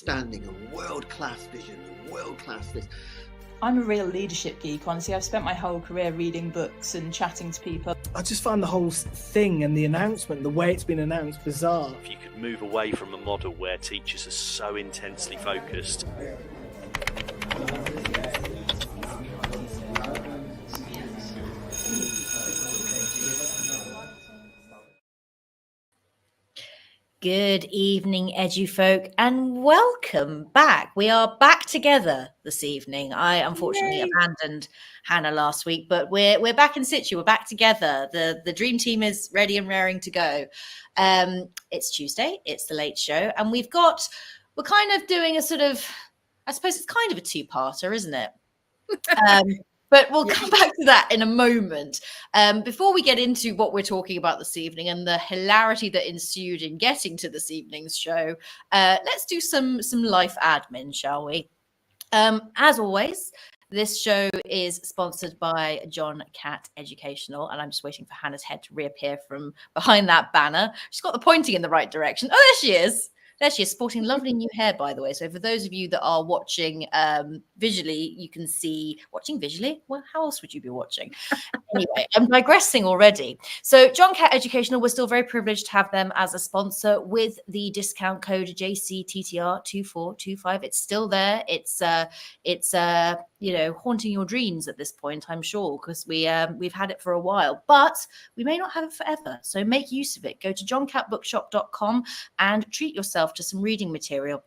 outstanding and world-class vision and world-class this. I'm a real leadership geek, honestly. I've spent my whole career reading books and chatting to people. I just find the whole thing and the announcement, the way it's been announced, bizarre. If you could move away from a model where teachers are so intensely focused. Good evening, EduFolk, and welcome back. We are back together this evening. I unfortunately abandoned Hannah last week, but we're back in situ. We're back together. The dream team is ready and raring to go. It's Tuesday. It's the late show, and we're kind of doing a sort of, I suppose it's kind of a two-parter, isn't it? But we'll come back to that in a moment. Before we get into what we're talking about this evening and the hilarity that ensued in getting to this evening's show, let's do some life admin, shall we? As always, this show is sponsored by John Catt Educational, and I'm just waiting for Hannah's head to reappear from behind that banner. She's got the pointing in the right direction. Oh, there she is. There she is, sporting lovely new hair, by the way. So for those of you that are watching visually, you can see, watching visually? Well, how else would you be watching? Anyway, I'm digressing already. So John Catt Educational, we're still very privileged to have them as a sponsor with the discount code JCTTR2425. It's still there. It's haunting your dreams at this point, I'm sure, because we've had it for a while, but we may not have it forever. So make use of it. Go to johncattbookshop.com and treat yourself to some reading material.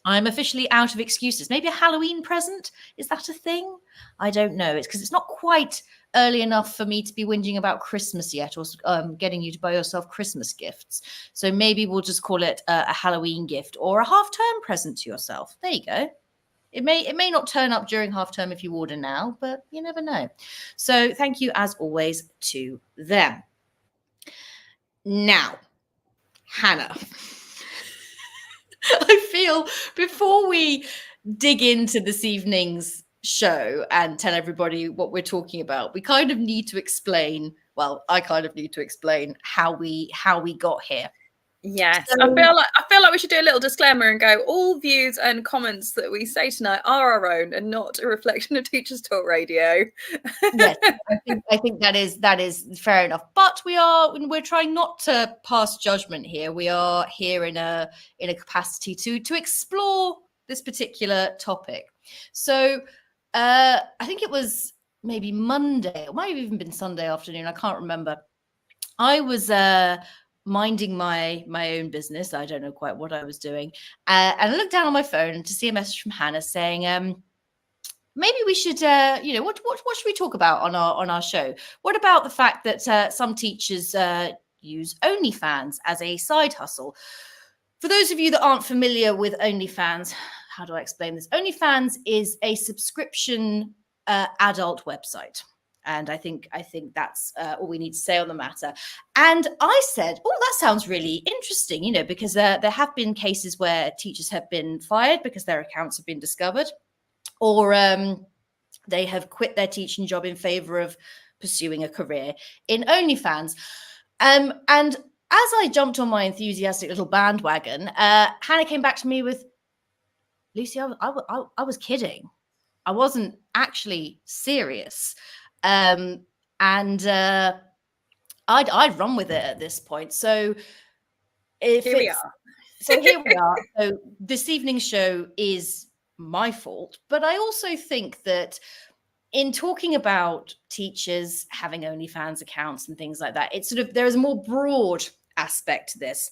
I'm officially out of excuses. Maybe a Halloween present? Is that a thing? I don't know. It's because it's not quite early enough for me to be whinging about Christmas yet, or getting you to buy yourself Christmas gifts. So maybe we'll just call it a Halloween gift or a half-term present to yourself. There you go. It may not turn up during half term if you order now, but you never know. So thank you as always to them. Now, Hannah, I feel before we dig into this evening's show and tell everybody what we're talking about, we kind of need to explain, well, I kind of need to explain how we got here. Yes, I feel like we should do a little disclaimer and go, all views and comments that we say tonight are our own and not a reflection of Teachers Talk Radio. Yes, I think that is fair enough. But we're trying not to pass judgment here. We are here in a capacity to explore this particular topic. So I think it was maybe Monday, or might have even been Sunday afternoon. I can't remember. I was minding my own business. I don't know quite what I was doing. And I looked down on my phone to see a message from Hannah saying, maybe we should, what should we talk about on our show? What about the fact that some teachers use OnlyFans as a side hustle? For those of you that aren't familiar with OnlyFans, how do I explain this? OnlyFans is a subscription adult website. And I think that's all we need to say on the matter. And I said, oh, that sounds really interesting, because there have been cases where teachers have been fired because their accounts have been discovered, or they have quit their teaching job in favor of pursuing a career in OnlyFans. And as I jumped on my enthusiastic little bandwagon, Hannah came back to me with, Lucy, I was kidding. I wasn't actually serious. I'd run with it at this point. So here we are. So this evening's show is my fault, but I also think that in talking about teachers having OnlyFans accounts and things like that, it's there is a more broad aspect to this,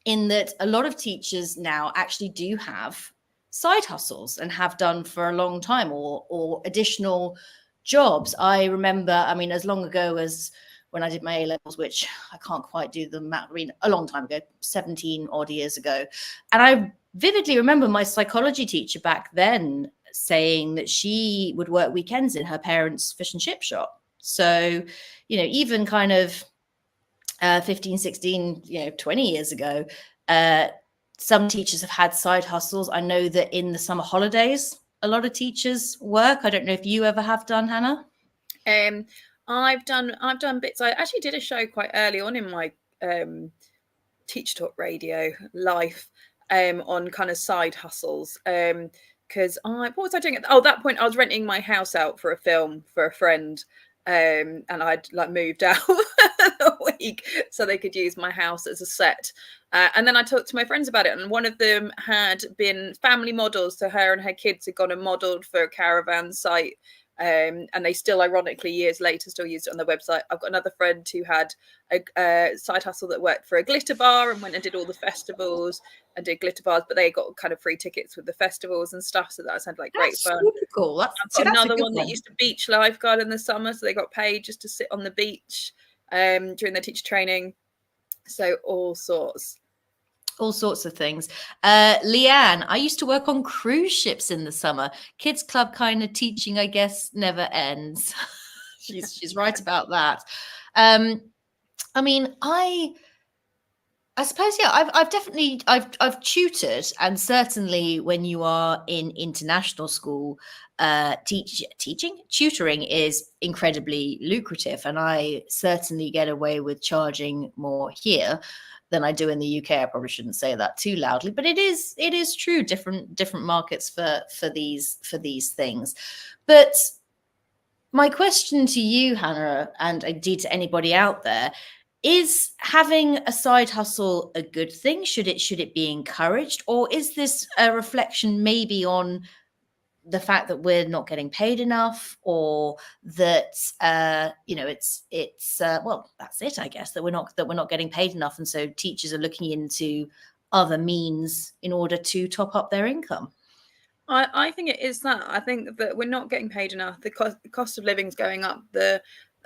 in that a lot of teachers now actually do have side hustles and have done for a long time, or additional jobs. I remember, as long ago as when I did my A-levels, which I can't quite do the math, a long time ago, 17 odd years ago. And I vividly remember my psychology teacher back then saying that she would work weekends in her parents' fish and chip shop. So, even kind of 15, 16, 20 years ago, some teachers have had side hustles. I know that in the summer holidays, a lot of teachers work. I don't know if you ever have done, Hannah. I've done bits. I actually did a show quite early on in my Teach Talk Radio life on kind of side husles. Because what was I doing? That point I was renting my house out for a film for a friend. And I'd like moved out a week so they could use my house as a set. And then I talked to my friends about it, and one of them had been family models. So her and her kids had gone and modelled for a caravan site. And they still, ironically, years later, still used it on their website. I've got another friend who had a side hustle that worked for a glitter bar and went and did all the festivals and did glitter bars, but they got kind of free tickets with the festivals and stuff. So that sounded like great fun. Super cool. I've got another one that used to beach lifeguard in the summer, so they got paid just to sit on the beach during their teacher training. So all sorts of things. Leanne, I used to work on cruise ships in the summer. Kids club kind of teaching, I guess, never ends. she's right about that. I mean, I suppose, yeah, I've tutored, and certainly when you are in international school, tutoring is incredibly lucrative, and I certainly get away with charging more here than I do in the UK. I probably shouldn't say that too loudly, but it is true. Different markets for these things. But my question to you, Hannah, and indeed to anybody out there, is having a side hustle a good thing? Should it be encouraged, or is this a reflection maybe on the fact that we're not getting paid enough, or that well, that's it, I guess, that we're not getting paid enough, and so teachers are looking into other means in order to top up their income? I think it is that. I think that we're not getting paid enough. The cost of living is going up.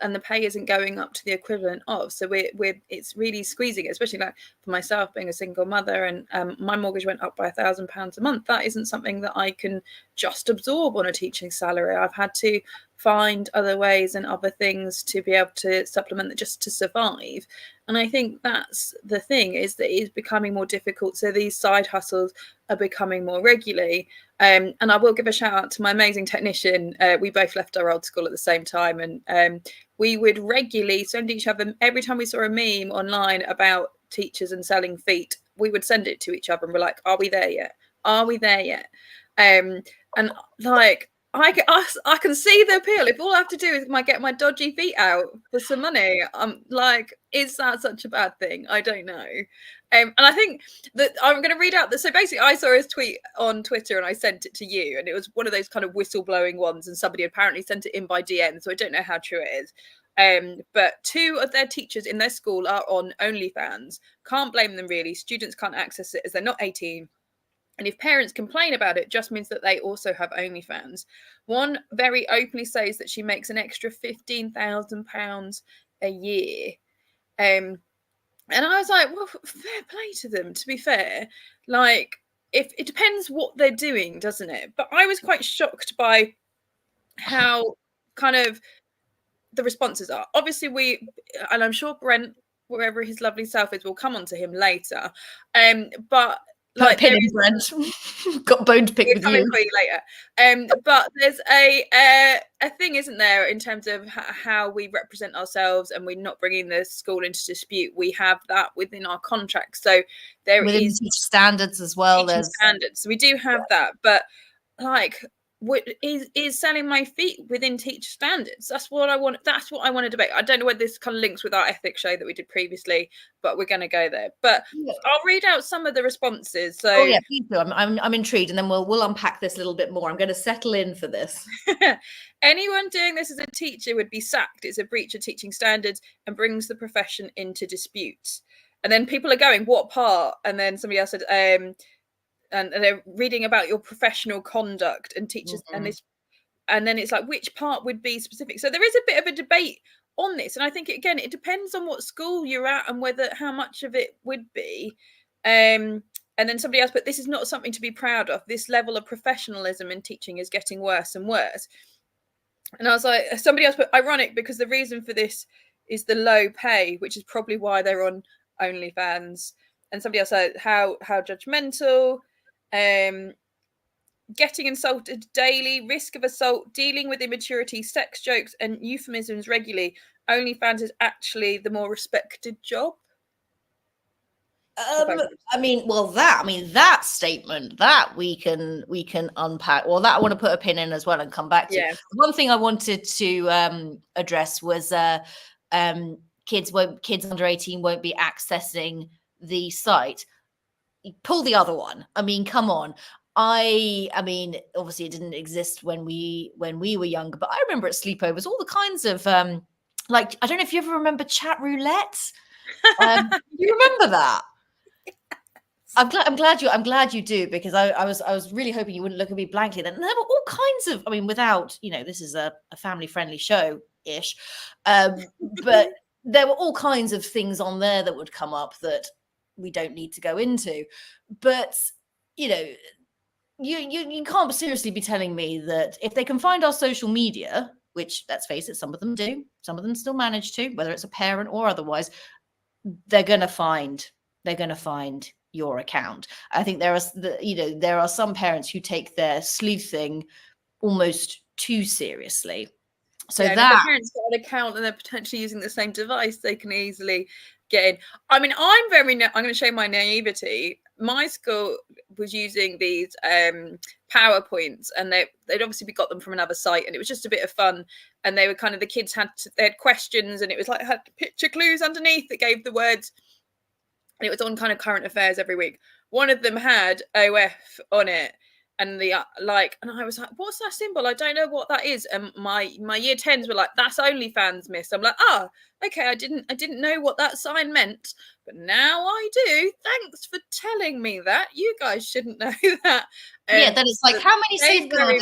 And the pay isn't going up to the equivalent of. So it's really squeezing it, especially like for myself being a single mother, and my mortgage went up by £1,000 a month. That isn't something that I can just absorb on a teaching salary. I've had to find other ways and other things to be able to supplement that just to survive. And I think that's the thing, is that it is becoming more difficult. So these side hustles are becoming more regularly. And I will give a shout out to my amazing technician. We both left our old school at the same time, and we would regularly send each other, every time we saw a meme online about teachers and selling feet, we would send it to each other and we're like, are we there yet? Are we there yet? And like, I can see the appeal. If all I have to do is get my dodgy feet out for some money, I'm like, is that such a bad thing? I don't know. And I think that I'm going to read out so basically I saw his tweet on Twitter and I sent it to you, and it was one of those kind of whistleblowing ones, and somebody apparently sent it in by DM, so I don't know how true it is. But 2 of their teachers in their school are on OnlyFans. Can't blame them really. Students can't access it as they're not 18. And if parents complain about it, just means that they also have OnlyFans. One very openly says that she makes an extra £15,000 a year. And I was like, well, fair play to them, to be fair. Like, if it depends what they're doing, doesn't it? But I was quite shocked by how kind of the responses are. Obviously, and I'm sure Brent, wherever his lovely self is, will come on to him later. But like, pin him, Brent. Got a bone to pick with you. For you later. But there's a thing, isn't there, in terms of how we represent ourselves, and we're not bringing the school into dispute. We have that within our contract, so there within is teacher standards as well. There's standards, so we do have that. But like, what is selling my feet within teacher standards? That's what I want. That's what I want to debate. I don't know whether this kind of links with our ethics show that we did previously, but we're going to go there. But I'll read out some of the responses. So, oh yeah, please do. I'm intrigued, and then we'll unpack this a little bit more. I'm going to settle in for this. Anyone doing this as a teacher would be sacked. It's a breach of teaching standards and brings the profession into dispute. And then people are going, what part? And then somebody else said, and they're reading about your professional conduct and teachers, and then it's like, which part would be specific? So there is a bit of a debate on this, and I think again it depends on what school you're at and how much of it would be. And then somebody else, but this is not something to be proud of. This level of professionalism in teaching is getting worse and worse. And I was like, somebody else, but ironic, because the reason for this is the low pay, which is probably why they're on OnlyFans. And somebody else said, how judgmental. Getting insulted daily, risk of assault, dealing with immaturity, sex jokes, and euphemisms regularly. OnlyFans is actually the more respected job. I mean, that statement that we can unpack. Well, that I want to put a pin in as well and come back to. Yes. One thing I wanted to address was kids under 18 won't be accessing the site. Pull the other one. I mean, come on. I mean, obviously it didn't exist when we were younger, but I remember at sleepovers all the kinds of like, I don't know if you ever remember chat roulette. You remember that? I'm glad you do, because I was really hoping you wouldn't look at me blankly then. And there were all kinds of, I mean, without, this is a family friendly show ish, but there were all kinds of things on there that would come up that we don't need to go into. But you can't seriously be telling me that if they can find our social media, which, let's face it, some of them do, some of them still manage to, whether it's a parent or otherwise, they're going to find your account. I think there are some parents who take their sleuthing almost too seriously. So yeah, that if the parents got an account and they're potentially using the same device, they can easily get in. I mean, I'm going to show my naivety. My school was using these PowerPoints, and they'd obviously got them from another site, and it was just a bit of fun. And they were kind of, the kids they had questions, and it was like, had picture clues underneath that gave the words, and it was on kind of current affairs every week. One of them had OF on it, and and I was like, what's that symbol? I don't know what that is. And my year 10s were like, that's OnlyFans, miss. I'm like, okay, I didn't know what that sign meant, but now I do. Thanks for telling me that. You guys shouldn't know that. Yeah, then it's like, how many safeguarding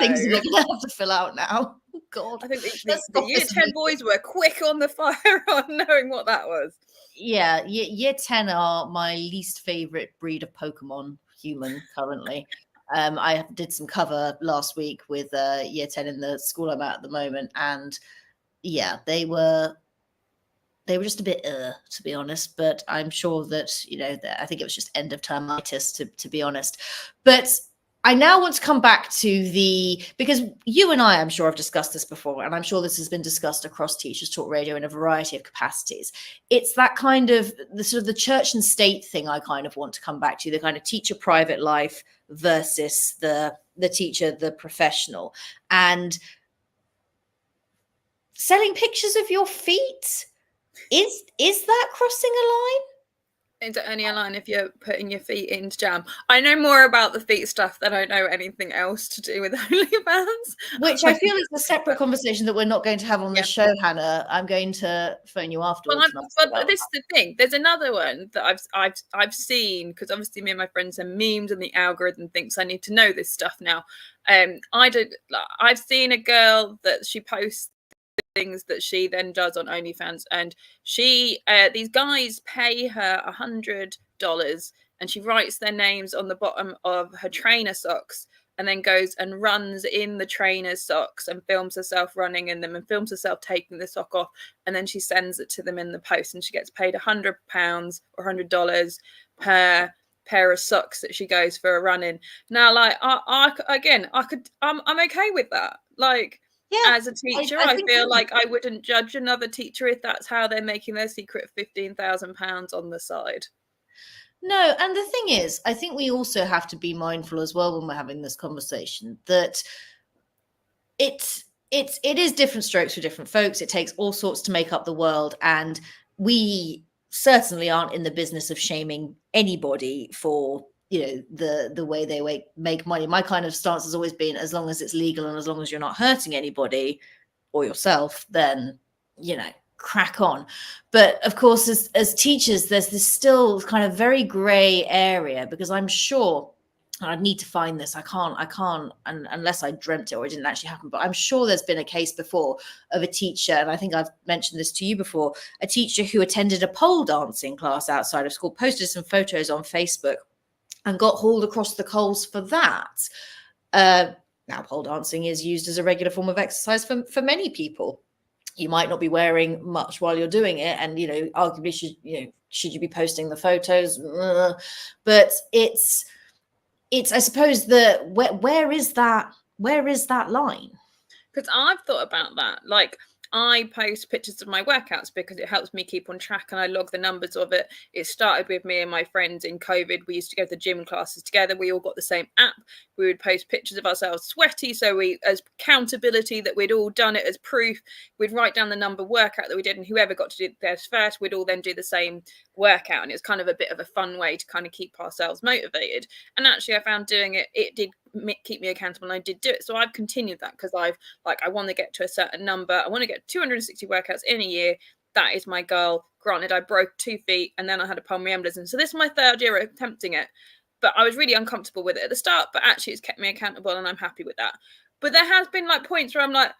things are we going to have to fill out now? God, I think the year 10 boys were quick on the fire on knowing what that was. Yeah, year 10 are my least favorite breed of Pokemon human currently. I did some cover last week with year 10 in the school I'm at the moment, and yeah, they were just a bit to be honest, but I'm sure that I think it was just end of termitis to be honest. But I now want to come back to because you and I'm sure have discussed this before, and I'm sure this has been discussed across Teachers Talk Radio in a variety of capacities. It's that kind of the sort of the church and state thing I kind of want to come back to, the kind of teacher private life versus the teacher, the professional. And selling pictures of your feet, is that crossing a line? It's only a line if you're putting your feet into jam. I know more about the feet stuff than I know anything else to do with OnlyFans. Which I feel is a separate conversation that we're not going to have on the show, Hannah. I'm going to phone you afterwards. But this is the thing. There's another one that I've seen, because obviously me and my friends send memes, and the algorithm thinks I need to know this stuff now. I've seen a girl that she posts things that she then does on OnlyFans, and these guys pay her $100, and she writes their names on the bottom of her trainer socks, and then goes and runs in the trainer's socks and films herself running in them and films herself taking the sock off, and then she sends it to them in the post, and she gets paid £100 or $100 per pair of socks that she goes for a run in. Now, like, I'm okay with that. Like, yeah, as a teacher, I feel like I wouldn't judge another teacher if that's how they're making their secret £15,000 on the side. No, and the thing is, I think we also have to be mindful as well when we're having this conversation that it is different strokes for different folks. It takes all sorts to make up the world, and we certainly aren't in the business of shaming anybody for the way they make money. My kind of stance has always been, as long as it's legal and as long as you're not hurting anybody or yourself, then crack on. But of course, as teachers, there's this still kind of very gray area, because I'm sure, and I'd need to find this, I can't unless I dreamt it or it didn't actually happen, but I'm sure there's been a case before of a teacher, and I think I've mentioned this to you before, a teacher who attended a pole dancing class outside of school, posted some photos on Facebook, and got hauled across the coals for that. Now, pole dancing is used as a regular form of exercise for many people. You might not be wearing much while you're doing it, and arguably should you be posting the photos? But it's I suppose where is that line? Because I've thought about that. Like, I post pictures of my workouts because it helps me keep on track and I log the numbers of it. It started with me and my friends in COVID. We used to go to the gym classes together. We all got the same app. We would post pictures of ourselves sweaty, so we, as accountability that we'd all done it, as proof, we'd write down the number workout that we did, and whoever got to do theirs first, we'd all then do the same workout. And it's kind of a bit of a fun way to kind of keep ourselves motivated. And actually I found doing it did keep me accountable, and I did do it. So I've continued that because I want to get to a certain number. I want to get 260 workouts in a year. That is my goal. Granted, I broke 2 feet and then I had a pulmonary embolism, so this is my 3rd year attempting it, but I was really uncomfortable with it at the start, but actually it's kept me accountable and I'm happy with that. But there has been like points where I'm like,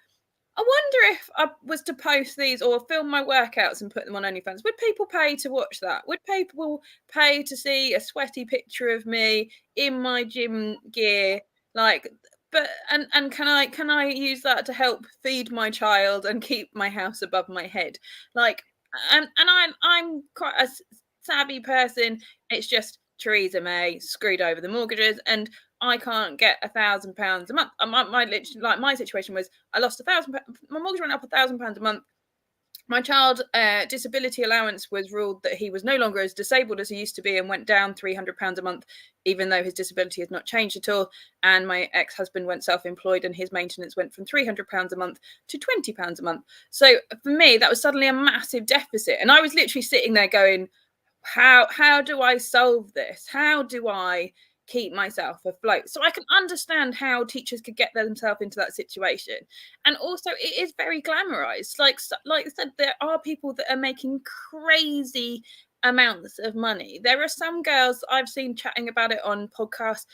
I wonder if I was to post these or film my workouts and put them on OnlyFans, would people pay to watch that? Would people pay to see a sweaty picture of me in my gym gear? Like, but and can I use that to help feed my child and keep my house above my head? Like, and I'm quite a savvy person. It's just Theresa May screwed over the mortgages, and I can't get £1,000 a month. My situation was I lost £1,000. My mortgage went up £1,000 a month. My child disability allowance was ruled that he was no longer as disabled as he used to be and went down £300 a month, even though his disability has not changed at all. And my ex-husband went self-employed and his maintenance went from £300 a month to £20 a month. So for me, that was suddenly a massive deficit. And I was literally sitting there going, how do I solve this? How do I keep myself afloat? So I can understand how teachers could get themselves into that situation. And also it is very glamorized. Like I said, there are people that are making crazy amounts of money. There are some girls I've seen chatting about it on podcasts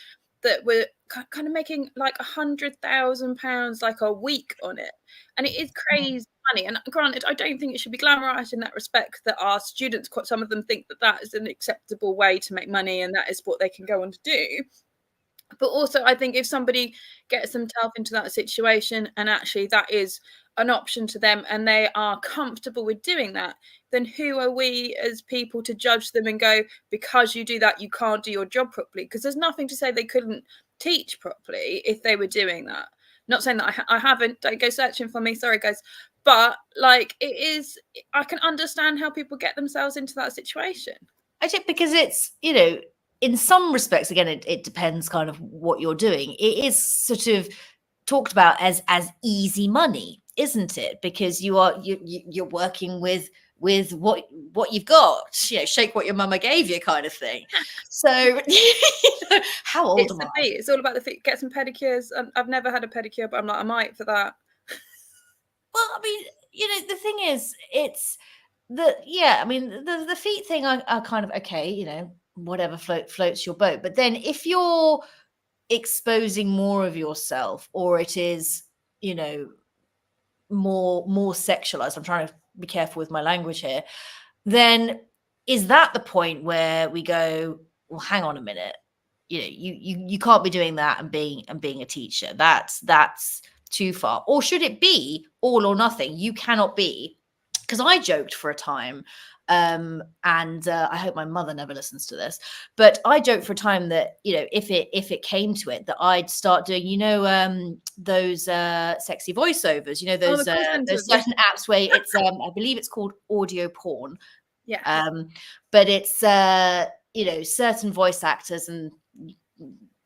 that were kind of making like £100,000 like a week on it. And it is crazy money. And granted, I don't think it should be glamorized in that respect, that our students, some of them think that that is an acceptable way to make money and that is what they can go on to do. But also I think if somebody gets themselves into that situation and actually that is an option to them and they are comfortable with doing that, then who are we as people to judge them and go, because you do that, you can't do your job properly? Because there's nothing to say they couldn't teach properly if they were doing that. Not saying that I haven't, don't go searching for me, sorry guys. But like it is, I can understand how people get themselves into that situation. I think because it's, you know, in some respects, again, it depends kind of what you're doing. It is sort of talked about as easy money, isn't it? Because you're working with what you've got, you know, shake what your mama gave you kind of thing. So how old am I? It's all about the feet. Get some pedicures. I've never had a pedicure, but I'm like, I might for that. Well, I mean, you know, the thing is, it's I mean, the feet thing are kind of okay, you know, whatever floats your boat. But then if you're exposing more of yourself, or it is, you know, more sexualized, I'm trying to be careful with my language here, then is that the point where we go, well, hang on a minute, you know, you can't be doing that and being a teacher. That's too far. Or should it be all or nothing? You cannot be, because I joked for a time, and I hope my mother never listens to this, but I joked for a time that, you know, if it came to it, that I'd start doing, you know, those sexy voiceovers, you know, those certain apps where it's I believe it's called audio porn. Yeah. But it's you know, certain voice actors, and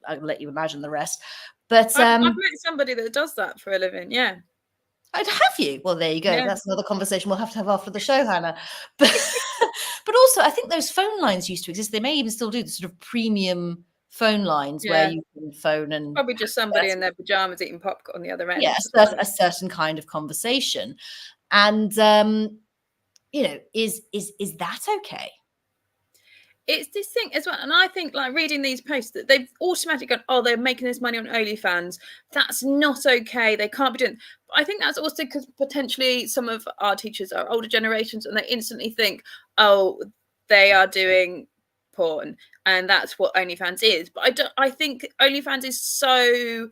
I'll let you imagine the rest. But I've met somebody that does that for a living. Yeah. I'd have you. Well, there you go. Yeah. That's another conversation we'll have to have after the show, Hannah. But also, I think those phone lines used to exist. They may even still do the sort of premium phone lines where you can phone, and probably just somebody in their pajamas eating popcorn on the other end. Yeah, a certain kind of conversation. And you know, is that okay? It's this thing as well. And I think, like, reading these posts, that they've automatically gone, oh, they're making this money on OnlyFans. That's not okay. They can't be doing. But I think that's also because potentially some of our teachers are older generations and they instantly think, oh, they are doing porn and that's what OnlyFans is. But I think OnlyFans is so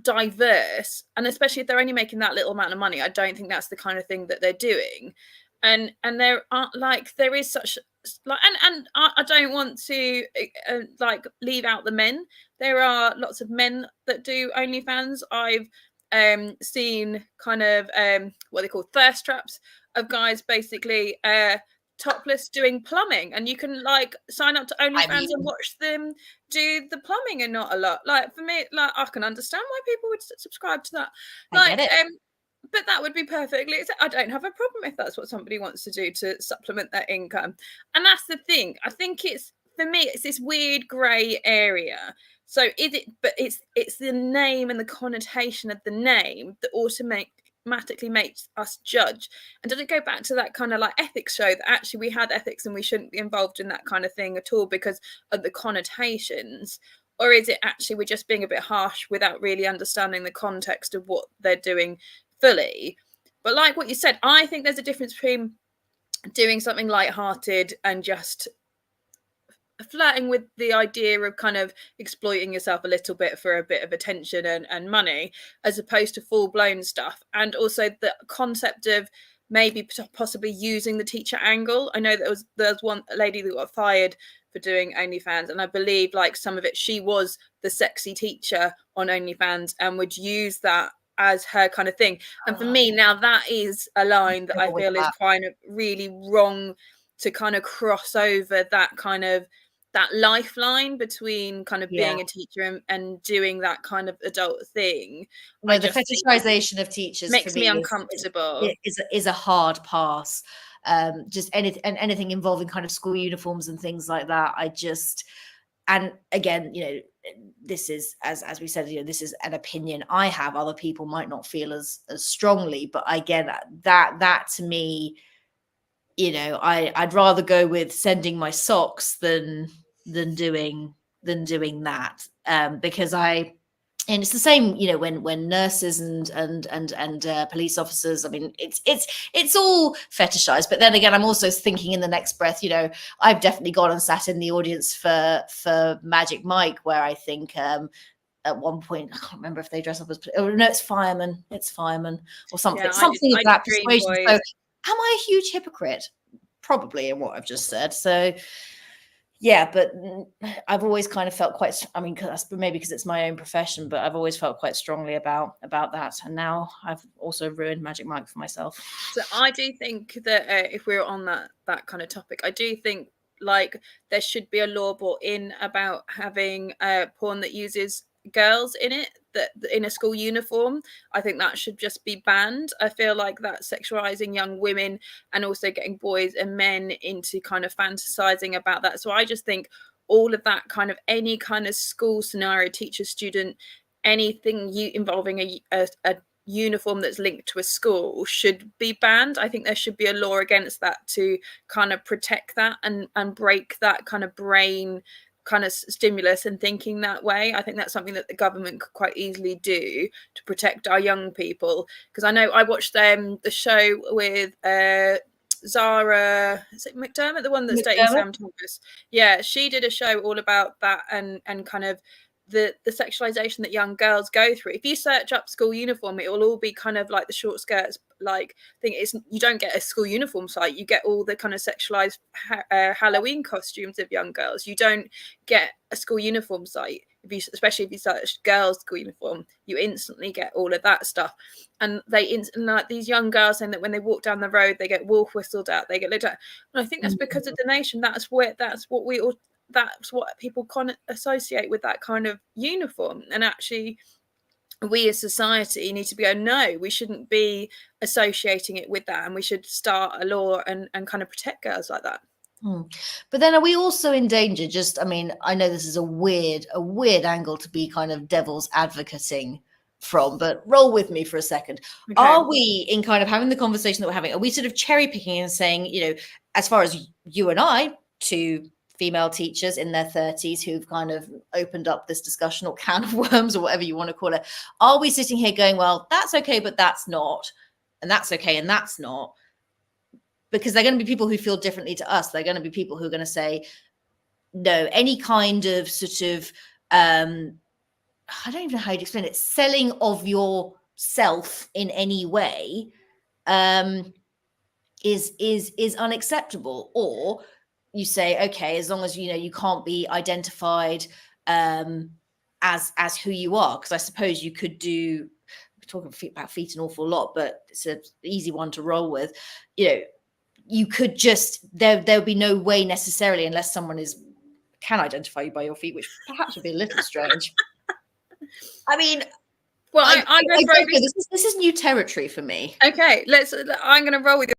diverse, and especially if they're only making that little amount of money, I don't think that's the kind of thing that they're doing. And there aren't, like, there is such like, and I don't want to like leave out the men. There are lots of men that do OnlyFans. I've seen kind of what they call thirst traps of guys basically topless doing plumbing, and you can like sign up to OnlyFans and watch them do the plumbing, and not a lot. Like for me, like I can understand why people would subscribe to that. Like, but that would be perfectly. I don't have a problem if that's what somebody wants to do to supplement their income, and that's the thing. I think it's, for me, it's this weird grey area. So is it? But it's the name and the connotation of the name that automatically makes us judge. And does it go back to that kind of like ethics show that actually we had ethics and we shouldn't be involved in that kind of thing at all because of the connotations? Or is it actually we're just being a bit harsh without really understanding the context of what they're doing fully? But like what you said, I think there's a difference between doing something lighthearted and just flirting with the idea of kind of exploiting yourself a little bit for a bit of attention and money, as opposed to full-blown stuff. And also the concept of maybe possibly using the teacher angle. I know there's one lady that got fired for doing OnlyFans, and I believe like some of it, she was the sexy teacher on OnlyFans and would use that as her kind of thing. And for me now, that is a line that I feel is kind of really wrong to kind of cross over that kind of that lifeline between kind of being a teacher and doing that kind of adult thing. No, the fetishization of teachers makes me uncomfortable. Is a hard pass. Just anything involving kind of school uniforms and things like that. And again, you know, this is, as we said, you know, this is an opinion I have. Other people might not feel as strongly, but again, that to me, you know, I'd rather go with sending my socks than doing that, because and it's the same, you know, when nurses and police officers, I mean, it's all fetishized. But then again, I'm also thinking in the next breath, you know, I've definitely gone and sat in the audience for Magic Mike, where I think at one point, I can't remember if they dress up as, oh no, it's fireman or something, something of that persuasion. So am I a huge hypocrite? Probably in what I've just said. So yeah, but I've always kind of felt quite, I mean, maybe because it's my own profession, but I've always felt quite strongly about that. And now I've also ruined Magic Mike for myself. So I do think that if we're on that kind of topic, I do think like there should be a law brought in about having porn that uses girls in it, that in a school uniform. I think that should just be banned. I feel like that sexualizing young women and also getting boys and men into kind of fantasizing about that. So I just think all of that kind of, any kind of school scenario, teacher, student, anything involving a uniform that's linked to a school should be banned. I think there should be a law against that to kind of protect that and break that kind of brain kind of stimulus and thinking that way. I think that's something that the government could quite easily do to protect our young people. Because I know I watched the show with Zara, is it McDermott, the one that's dating Sam Thomas? Yeah, she did a show all about that and kind of the sexualization that young girls go through. If you search up school uniform, it will all be kind of like the short skirts like thing. It's, you don't get a school uniform site, you get all the kind of sexualized Halloween costumes of young girls. You don't get a school uniform site, especially if you search girls school uniform, you instantly get all of that stuff. And like these young girls saying that when they walk down the road they get wolf whistled at, they get looked at. And I think that's because of the nation. That's what people associate with that kind of uniform. And actually we as society need to be no, we shouldn't be associating it with that, and we should start a law and kind of protect girls like that. But then are we also in danger? Just, I mean, I know this is a weird angle to be kind of devil's advocating from, but roll with me for a second. Okay. Are we, in kind of having the conversation that we're having, are we sort of cherry picking and saying, you know, as far as you and I, two female teachers in their 30s who've kind of opened up this discussion or can of worms or whatever you want to call it, are we sitting here going, well, that's okay, but that's not, and that's okay, and that's not? Because they're going to be people who feel differently to us. They're going to be people who are going to say, no, any kind of sort of, I don't even know how you'd explain it, selling of yourself in any way is unacceptable. Or you say, okay, as long as, you know, you can't be identified as who you are, because I suppose you could do talking about feet an awful lot, but it's an easy one to roll with. You know, you could just there'll be no way necessarily, unless someone can identify you by your feet, which perhaps would be a little strange. I mean, well, I'm going to this is new territory for me. Okay, I'm going to roll with your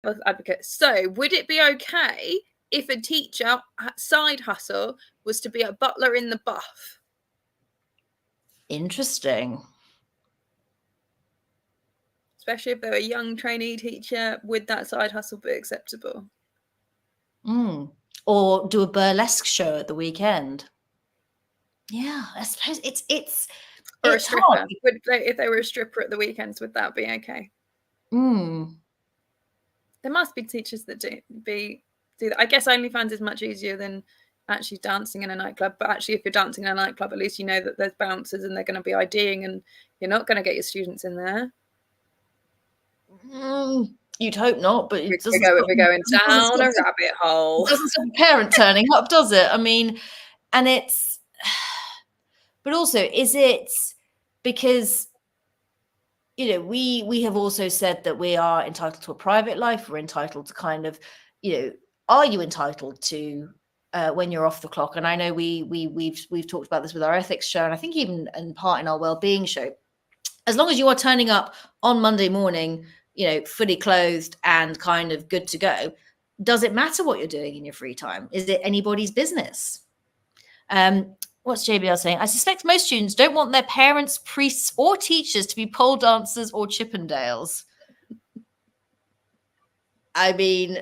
devil's advocate. So, would it be okay if a teacher side hustle was to be a butler in the buff? Interesting. Especially if they're a young trainee teacher, would that side hustle be acceptable? Or do a burlesque show at the weekend? Yeah, I suppose it's or a stripper. Hard. If they were a stripper at the weekends, would that be okay? There must be teachers that do that. I guess OnlyFans is much easier than actually dancing in a nightclub. But actually, if you're dancing in a nightclub, at least you know that there's bouncers and they're going to be IDing, and you're not going to get your students in there. You'd hope not, but we're going down a rabbit hole. It doesn't stop a parent turning up, does it? I mean, and it's, but also, is it because, you know, we have also said that we are entitled to a private life. We're entitled to kind of, you know, are you entitled to when you're off the clock? And I know we've talked about this with our ethics show, and I think even in part in our well-being show. As long as you are turning up on Monday morning, you know, fully clothed and kind of good to go, does it matter what you're doing in your free time? Is it anybody's business? What's JBL saying? I suspect most students don't want their parents, priests, or teachers to be pole dancers or Chippendales. I mean,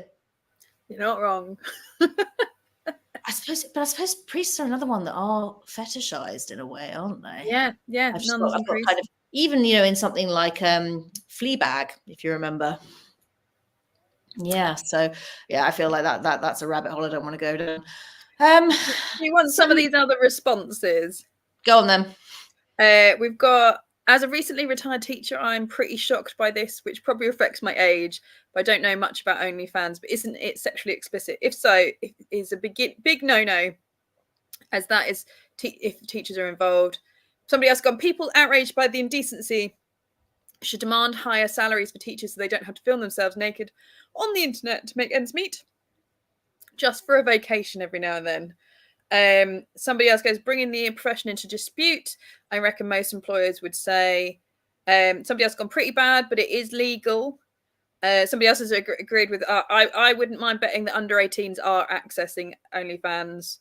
you're not wrong. I suppose priests are another one that are fetishized in a way, aren't they? Yeah. I've got kind of, even, you know, in something like Fleabag, if you remember. Yeah, so yeah, I feel like that's a rabbit hole I don't want to go down. You want some of these other responses? Go on then. We've got, as a recently retired teacher, I'm pretty shocked by this, which probably reflects my age, but I don't know much about OnlyFans. But isn't it sexually explicit? If so, it is a big no-no, as that is if teachers are involved. Somebody else gone, people outraged by the indecency should demand higher salaries for teachers so they don't have to film themselves naked on the internet to make ends meet, just for a vacation every now and then. Somebody else goes, bringing the profession into dispute. I reckon most employers would say. Somebody else gone, pretty bad, but it is legal. Somebody else has agreed with, I wouldn't mind betting that under 18s are accessing OnlyFans.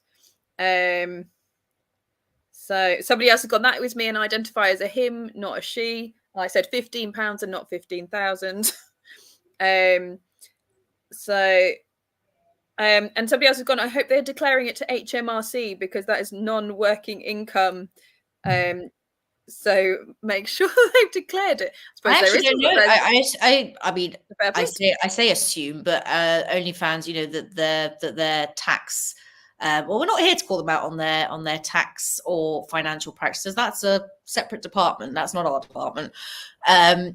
So somebody else has gone, that was me and I identify as a him, not a she. I said £15 and not 15,000. And somebody else has gone, I hope they're declaring it to HMRC because that is non-working income. So make sure they've declared it. I actually don't know. I mean, I say assume, but OnlyFans, you know, that their tax. Well, we're not here to call them out on their tax or financial practices. That's a separate department. That's not our department. The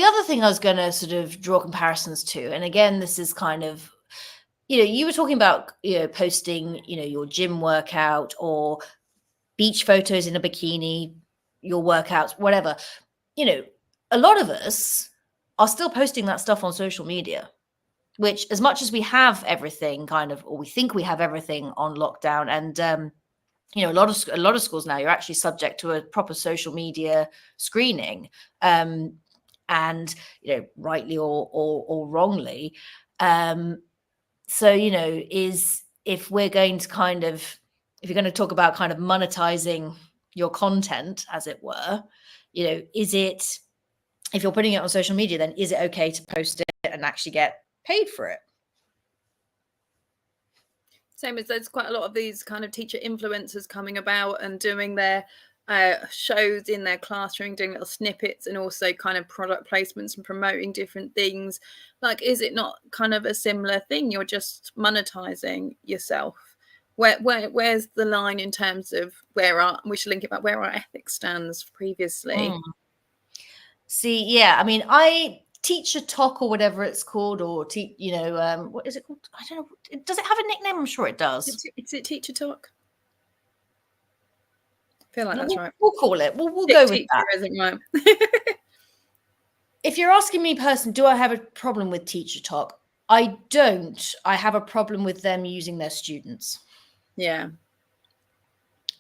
other thing I was going to sort of draw comparisons to, and again, this is kind of, you know, you were talking about, you know, posting, you know, your gym workout or beach photos in a bikini, your workouts, whatever. You know, a lot of us are still posting that stuff on social media, which, as much as we have everything kind of, or we think we have everything on lockdown, and you know, a lot of schools now, you're actually subject to a proper social media screening, and you know, rightly or wrongly. So, you know, if we're going to kind of, if you're going to talk about kind of monetizing your content, as it were, you know, is it, if you're putting it on social media, then is it okay to post it and actually get paid for it? Same as there's quite a lot of these kind of teacher influencers coming about and doing their shows in their classroom, doing little snippets, and also kind of product placements and promoting different things. Like, is it not kind of a similar thing? You're just monetizing yourself. Where's the line in terms of we should link it back where our ethics stands previously? See, yeah, I mean, Teacher Talk or whatever it's called, or you know, what is it called? I don't know. Does it have a nickname? I'm sure it does. Is it Teacher Talk? feel like that's right. We'll call it. We'll go with that. Isn't right. If you're asking me personally, do I have a problem with teacher talk? I don't. I have a problem with them using their students. Yeah.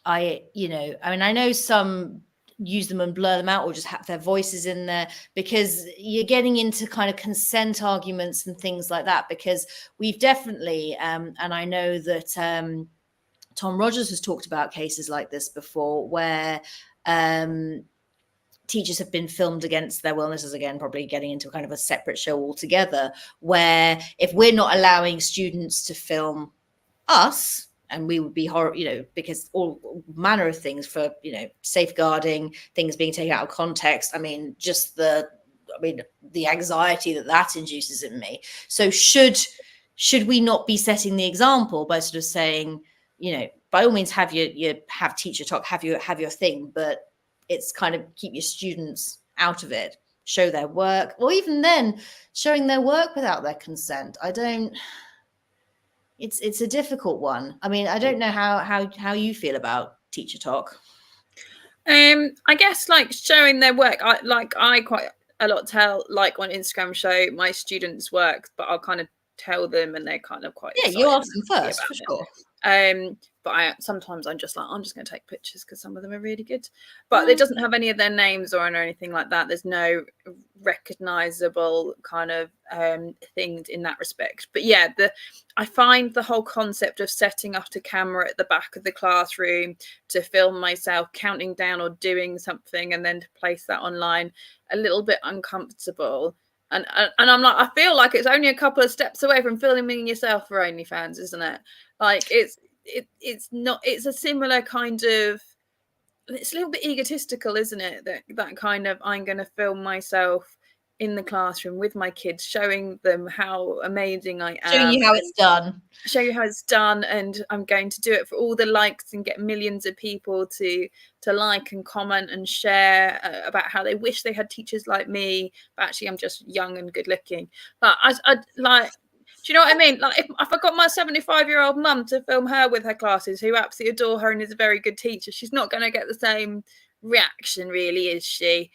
I know some use them and blur them out or just have their voices in there, because you're getting into kind of consent arguments and things like that, because we've definitely, and I know that Tom Rogers has talked about cases like this before, where teachers have been filmed against their will. This is, again, probably getting into kind of a separate show altogether, where if we're not allowing students to film us, and we would be because all manner of things for, safeguarding, things being taken out of context. I mean, just the anxiety that induces in me. So should we not be setting the example by sort of saying, by all means, have teacher talk, have your thing, but it's kind of keep your students out of it, show their work, or even then showing their work without their consent. It's a difficult one. I mean, I don't know how you feel about teacher talk. I guess like showing their work. I quite a lot tell, like on Instagram, show my students' work, but I'll kind of tell them, and they're kind of quite you ask them first for sure. But sometimes I'm just going to take pictures because some of them are really good. But it doesn't have any of their names or anything like that. There's no recognizable kind of things in that respect. But yeah, I find the whole concept of setting up a camera at the back of the classroom to film myself counting down or doing something and then to place that online a little bit uncomfortable. And I'm like, I feel like it's only a couple of steps away from filming yourself for OnlyFans, isn't it? Like it's not. It's a similar kind of. It's a little bit egotistical, isn't it? That kind of, I'm going to film myself in the classroom with my kids, showing them how amazing I am, showing you how it's done. Show you how it's done, and I'm going to do it for all the likes and get millions of people to like and comment and share about how they wish they had teachers like me. But actually, I'm just young and good looking. But I like. Do you know what I mean? Like if I got my 75-year-old mum to film her with her classes, who absolutely adore her and is a very good teacher, she's not going to get the same reaction, really, is she?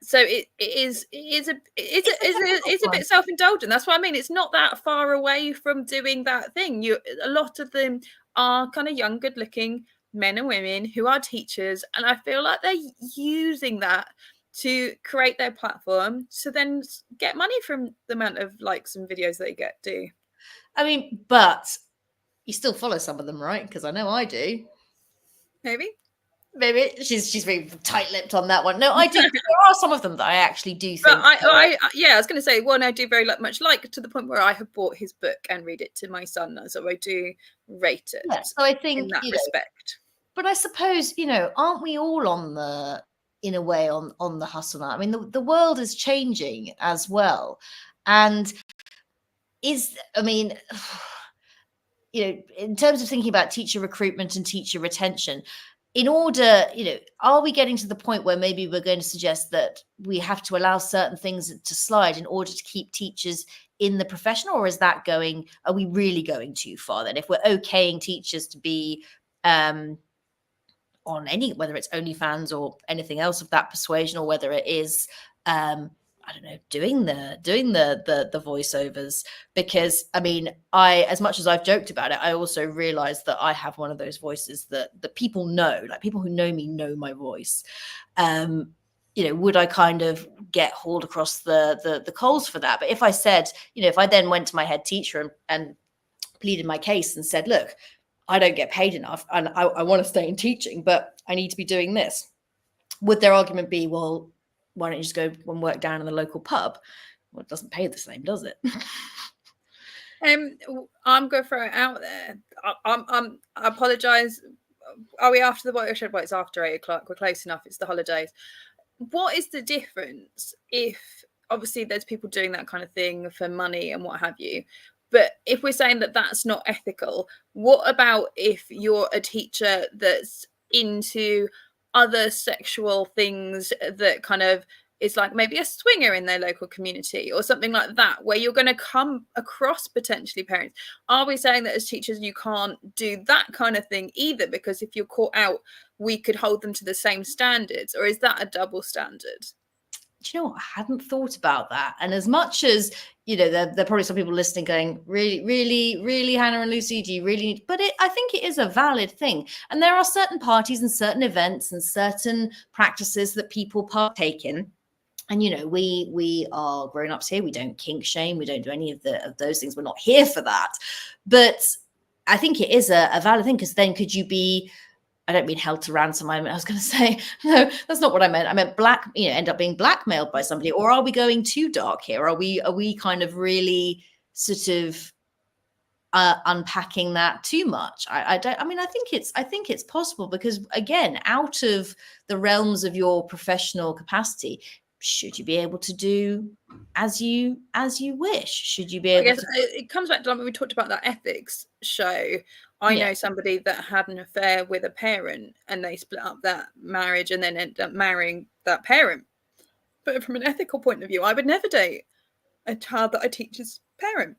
So it's a bit self-indulgent. That's what I mean. It's not that far away from doing that thing. A lot of them are kind of young, good-looking men and women who are teachers, and I feel like they're using that to create their platform to then get money from the amount of likes and videos they get do. I mean, but you still follow some of them, right? Because I know I do. Maybe she's very tight-lipped on that one. No, I do. There are some of them that I actually do think. But I was going to say, one I do very much like, to the point where I have bought his book and read it to my son, so I do rate it. Yeah, so I think in that respect. But I suppose, aren't we all on the hustle now? I mean, the world is changing as well, and in terms of thinking about teacher recruitment and teacher retention, in order, are we getting to the point where maybe we're going to suggest that we have to allow certain things to slide in order to keep teachers in the profession, or are we really going too far then? If we're okaying teachers to be on whether it's OnlyFans or anything else of that persuasion, or whether it is I don't know, doing the voiceovers, because I mean, as much as I've joked about it, I also realized that I have one of those voices that people know, like people who know me know my voice. Would I kind of get hauled across the coals for that? But if I said, if I then went to my head teacher and pleaded my case and said, look, I don't get paid enough and I want to stay in teaching, but I need to be doing this, would their argument be, well, why don't you just go and work down in the local pub? Well, it doesn't pay the same, does it? I'm going to throw it out there. I apologise. Are we after the watershed? Well, it's after 8 o'clock. We're close enough. It's the holidays. What is the difference if, obviously, there's people doing that kind of thing for money and what have you, but if we're saying that that's not ethical, what about if you're a teacher that's into other sexual things that kind of is like maybe a swinger in their local community or something like that, where you're going to come across potentially parents. Are we saying that as teachers you can't do that kind of thing either, because if you're caught out we could hold them to the same standards, or is that a double standard? Do you know what? I hadn't thought about that. And as much as, you know, there are probably some people listening going, really, Hannah and Lucy, do you really need? But I think it is a valid thing. And there are certain parties and certain events and certain practices that people partake in. And, you know, we are grown-ups here. We don't kink shame. We don't do any of those things. We're not here for that. But I think it is a valid thing, because then could you be, I don't mean held to ransom. I was going to say, no, that's not what I meant. I meant end up being blackmailed by somebody. Or are we going too dark here? Are we kind of really sort of unpacking that too much? I think it's possible, because again, out of the realms of your professional capacity, should you be able to do as you wish? Should you be able to? It comes back to like when we talked about that ethics show. I know somebody that had an affair with a parent, and they split up that marriage and then ended up marrying that parent. But from an ethical point of view, I would never date a child that I teach's parent.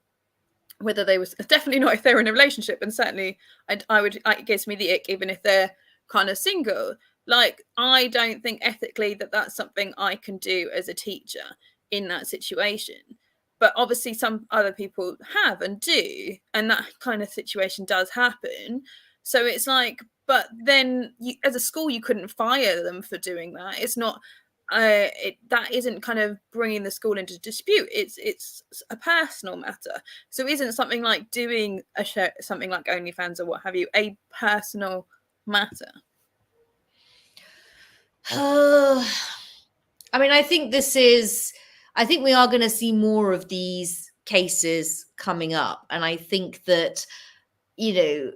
Whether they was definitely not if they were in a relationship, and certainly it gives me the ick even if they're kind of single. Like, I don't think ethically that that's something I can do as a teacher in that situation. But obviously some other people have and do, and that kind of situation does happen. So it's like, but then as a school, you couldn't fire them for doing that. It's not, that isn't kind of bringing the school into dispute. It's a personal matter. So isn't something like doing a show, something like OnlyFans or what have you, a personal matter? I mean, I think we are going to see more of these cases coming up. And I think that, you know,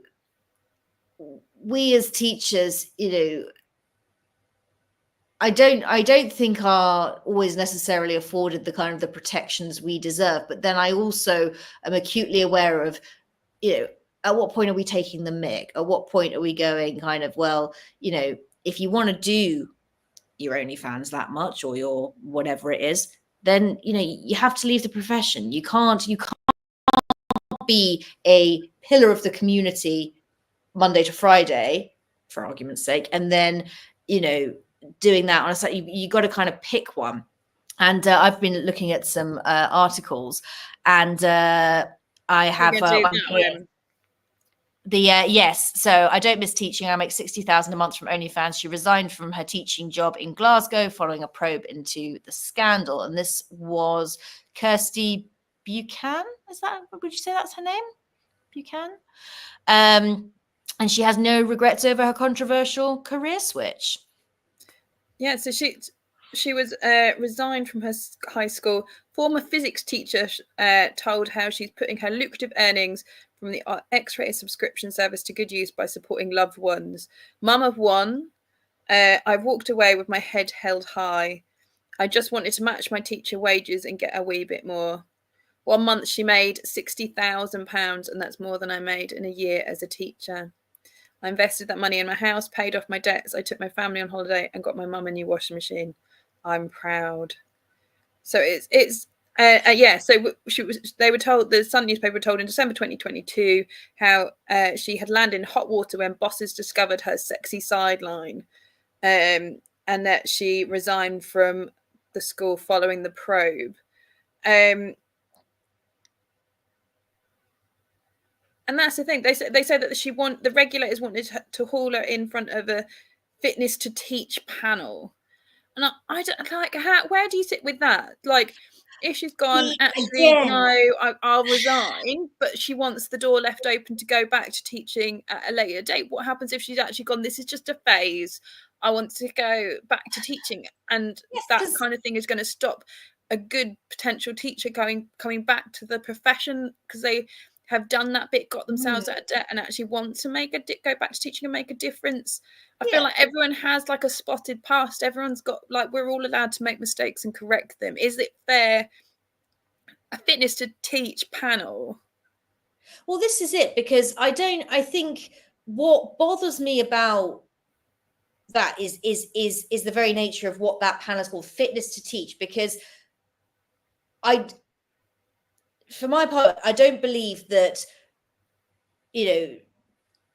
we as teachers, you know, I don't think are always necessarily afforded the kind of the protections we deserve. But then I also am acutely aware of, you know, at what point are we taking the mick? At what point are we going kind of, well, you know, if you want to do your OnlyFans that much, or your whatever it is, then, you know, you have to leave the profession. You can't be a pillar of the community Monday to Friday, for argument's sake, and then, you know, doing that on a site. You got to kind of pick one. And I've been looking at some articles, and I have yes. So I don't miss teaching. I make 60,000 a month from OnlyFans. She resigned from her teaching job in Glasgow following a probe into the scandal. And this was Kirsty Buchan. Would you say that's her name? Buchan. And she has no regrets over her controversial career switch. Yeah. So she was resigned from her high school. Former physics teacher told how she's putting her lucrative earnings from the X-rated subscription service to good use by supporting loved ones. Mum of one, I've walked away with my head held high. I just wanted to match my teacher wages and get a wee bit more. 1 month she made £60,000, and that's more than I made in a year as a teacher. I invested that money in my house, paid off my debts. I took my family on holiday and got my mum a new washing machine. I'm proud. So it's so they were told, the Sun newspaper were told in December 2022 how she had landed in hot water when bosses discovered her sexy sideline, and that she resigned from the school following the probe. And that's the thing. They said that the regulators wanted to haul her in front of a fitness to teach panel. And I don't like where do you sit with that? Like, if she's gone, actually, no, I'll resign, but she wants the door left open to go back to teaching at a later date. What happens if she's actually gone, this is just a phase, I want to go back to teaching? And that kind of thing is going to stop a good potential teacher coming back to the profession, because they have done that bit, got themselves out of debt, and actually want to go back to teaching and make a difference. I feel like everyone has like a spotted past. Everyone's got, like, we're all allowed to make mistakes and correct them. Is it fair? A fitness to teach panel? Well, this is it, because I think what bothers me about that is the very nature of what that panel is called, fitness to teach. Because for my part, I don't believe that, you know,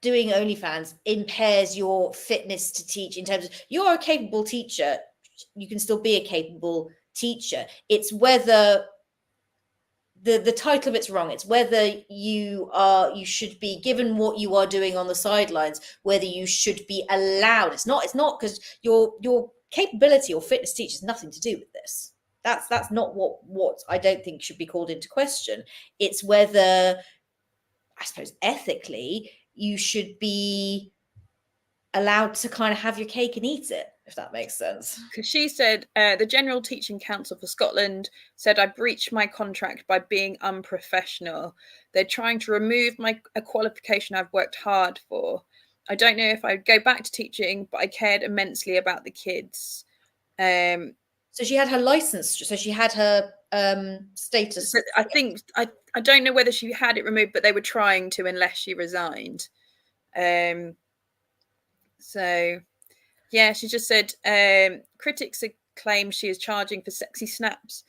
doing OnlyFans impairs your fitness to teach in terms of you're a capable teacher. You can still be a capable teacher. It's whether the title of it's wrong. It's whether you should be given what you are doing on the sidelines, whether you should be allowed. It's not because your capability or fitness teach has nothing to do with this. That's not what I don't think should be called into question. It's whether, I suppose, ethically you should be allowed to kind of have your cake and eat it, if that makes sense. Because she said, the General Teaching Council for Scotland said I breached my contract by being unprofessional. They're trying to remove a qualification I've worked hard for. I don't know if I'd go back to teaching, but I cared immensely about the kids. So she had her license. So she had her status. So I think I don't know whether she had it removed, but they were trying to unless she resigned. So, yeah, she just said critics claim she is charging for sexy snaps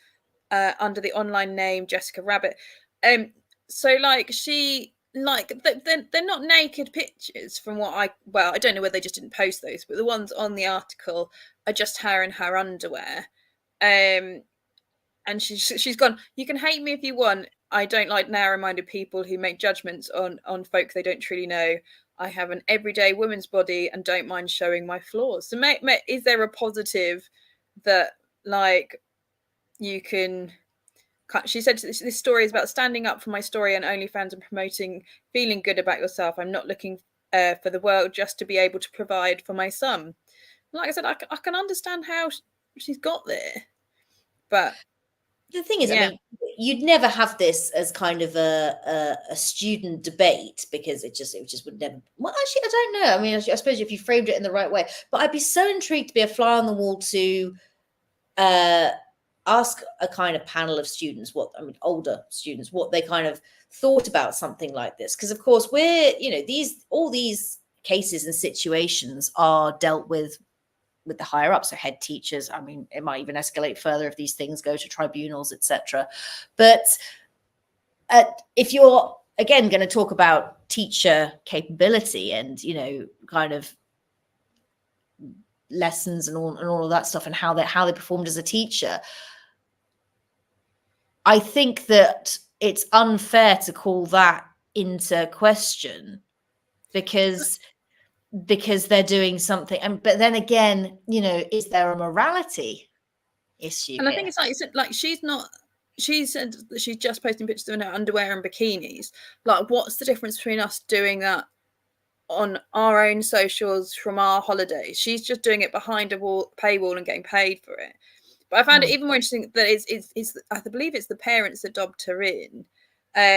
under the online name Jessica Rabbit. So, like, they're not naked pictures from what I don't know whether they just didn't post those, but the ones on the article are just her in her underwear. And she's gone, you can hate me if you want. I don't like narrow-minded people who make judgments on folk they don't truly know. I have an everyday woman's body and don't mind showing my flaws. So is there a positive that, like, you can... She said this story is about standing up for my story on OnlyFans and promoting feeling good about yourself. I'm not looking for the world, just to be able to provide for my son. Like I said, I can understand how she's got there. But the thing is, yeah. I mean, you'd never have this as kind of a student debate, because it just would never. Well, actually, I don't know. I mean, I suppose if you framed it in the right way, but I'd be so intrigued to be a fly on the wall to ask a kind of panel of students, older students, what they kind of thought about something like this. Because of course, all these cases and situations are dealt with the higher ups, so head teachers. I mean, it might even escalate further if these things go to tribunals, etc. But if you're again going to talk about teacher capability and kind of lessons and all of that stuff and how they performed as a teacher, I think that it's unfair to call that into question because they're doing something. But then again, is there a morality issue? And I think it's like she said that she's just posting pictures of her underwear and bikinis. Like, what's the difference between us doing that on our own socials from our holidays? She's just doing it behind a paywall and getting paid for it. But I found it even more interesting that it's I believe it's the parents that dobbed her in.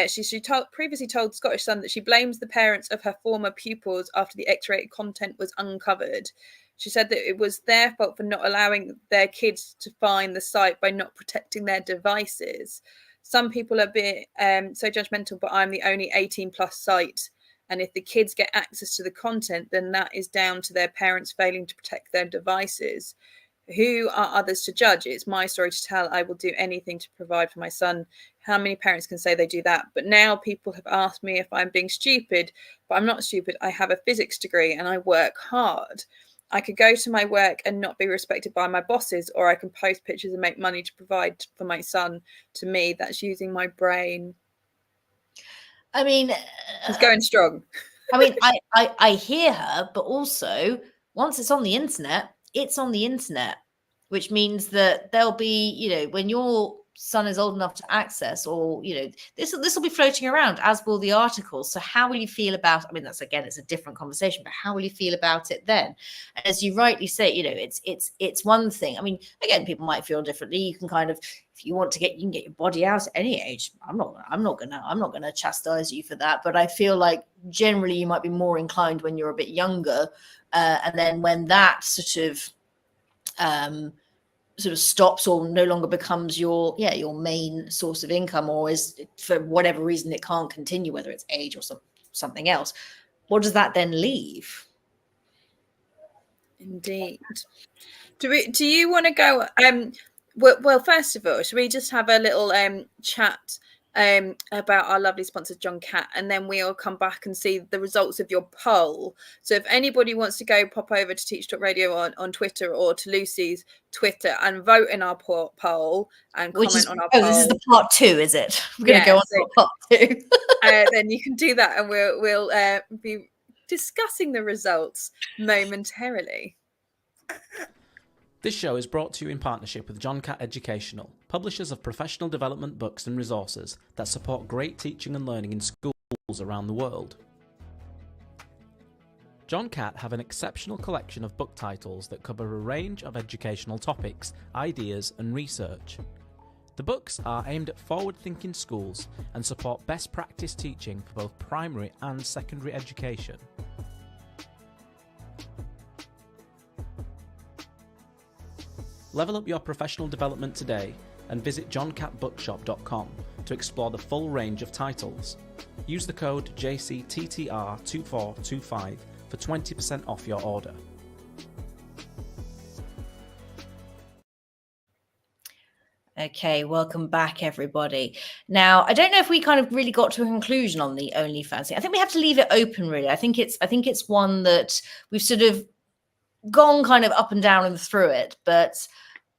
She previously told Scottish Sun that she blames the parents of her former pupils after the X-rated content was uncovered. She said that it was their fault for not allowing their kids to find the site by not protecting their devices. Some people are a bit so judgmental, but I'm the only 18 plus site. And if the kids get access to the content, then that is down to their parents failing to protect their devices. Who are others to judge? It's my story to tell. I will do anything to provide for my son. How many parents can say they do that? But now people have asked me if I'm being stupid, but I'm not stupid. I have a physics degree and I work hard. I could go to my work and not be respected by my bosses, or I can post pictures and make money to provide for my son. To me, that's using my brain. I mean, it's going strong. I mean, I hear her, but also once it's on the internet, it's on the internet, which means that there'll be, when your son is old enough to access, or, this will be floating around, as will the articles. So how will you feel about, I mean, it's a different conversation, but how will you feel about it then? And as you rightly say, it's one thing. I mean, again, people might feel differently. You can kind of, if you want to you can get your body out at any age. I'm not gonna chastise you for that. But I feel like generally you might be more inclined when you're a bit younger. And then when that sort of stops or no longer becomes your main source of income, or is, for whatever reason, it can't continue, whether it's age or something else, what does that then leave? Indeed. Do you want to go? Well, first of all, should we just have a little chat about our lovely sponsor John Catt, and then we'll come back and see the results of your poll. So if anybody wants to go pop over to Teach Talk Radio on Twitter or to Lucy's Twitter and vote in our poll and comment on our poll. This is the part 2, is it? We're going to go on to part 2. Then you can do that, and we'll be discussing the results momentarily. This show is brought to you in partnership with John Catt Educational, publishers of professional development books and resources that support great teaching and learning in schools around the world. John Catt have an exceptional collection of book titles that cover a range of educational topics, ideas and research. The books are aimed at forward-thinking schools and support best practice teaching for both primary and secondary education. Level up your professional development today and visit johncattbookshop.com to explore the full range of titles. Use the code JCTTR2425 for 20% off your order. Okay, welcome back, everybody. Now, I don't know if we kind of really got to a conclusion on the OnlyFans thing. I think we have to leave it open, really. I think it's one that we've sort of gone kind of up and down and through it, but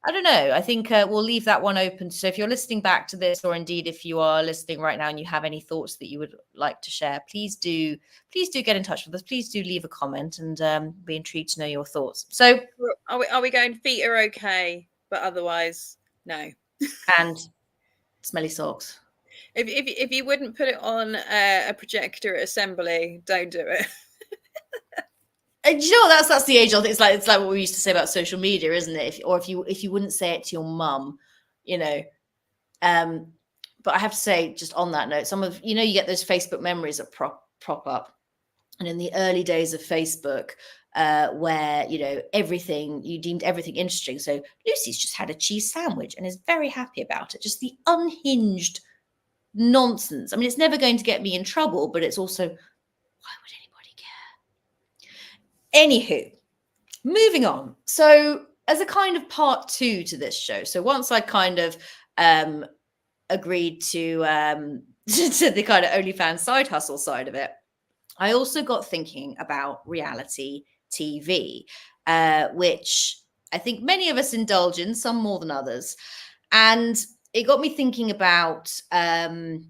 I don't know. I think we'll leave that one open. So if you're listening back to this, or indeed if you are listening right now and you have any thoughts that you would like to share, please do get in touch with us. Please do leave a comment, and be intrigued to know your thoughts. So are we going feet are okay, but otherwise no? And smelly socks. If you wouldn't put it on a projector at assembly, don't do it. And you know, that's the age old thing. It's like what we used to say about social media, isn't it? If you wouldn't say it to your mum, you know. But I have to say, just on that note, some of you get those Facebook memories that prop up, and in the early days of Facebook, where you deemed everything interesting. So Lucy's just had a cheese sandwich and is very happy about it. Just the unhinged nonsense. I mean, it's never going to get me in trouble, but it's also, why would anybody care? Anywho, moving on. So as a kind of part 2 to this show, so once I kind of agreed to the kind of OnlyFans side hustle side of it, I also got thinking about reality TV, which I think many of us indulge in, some more than others. And it got me thinking about, a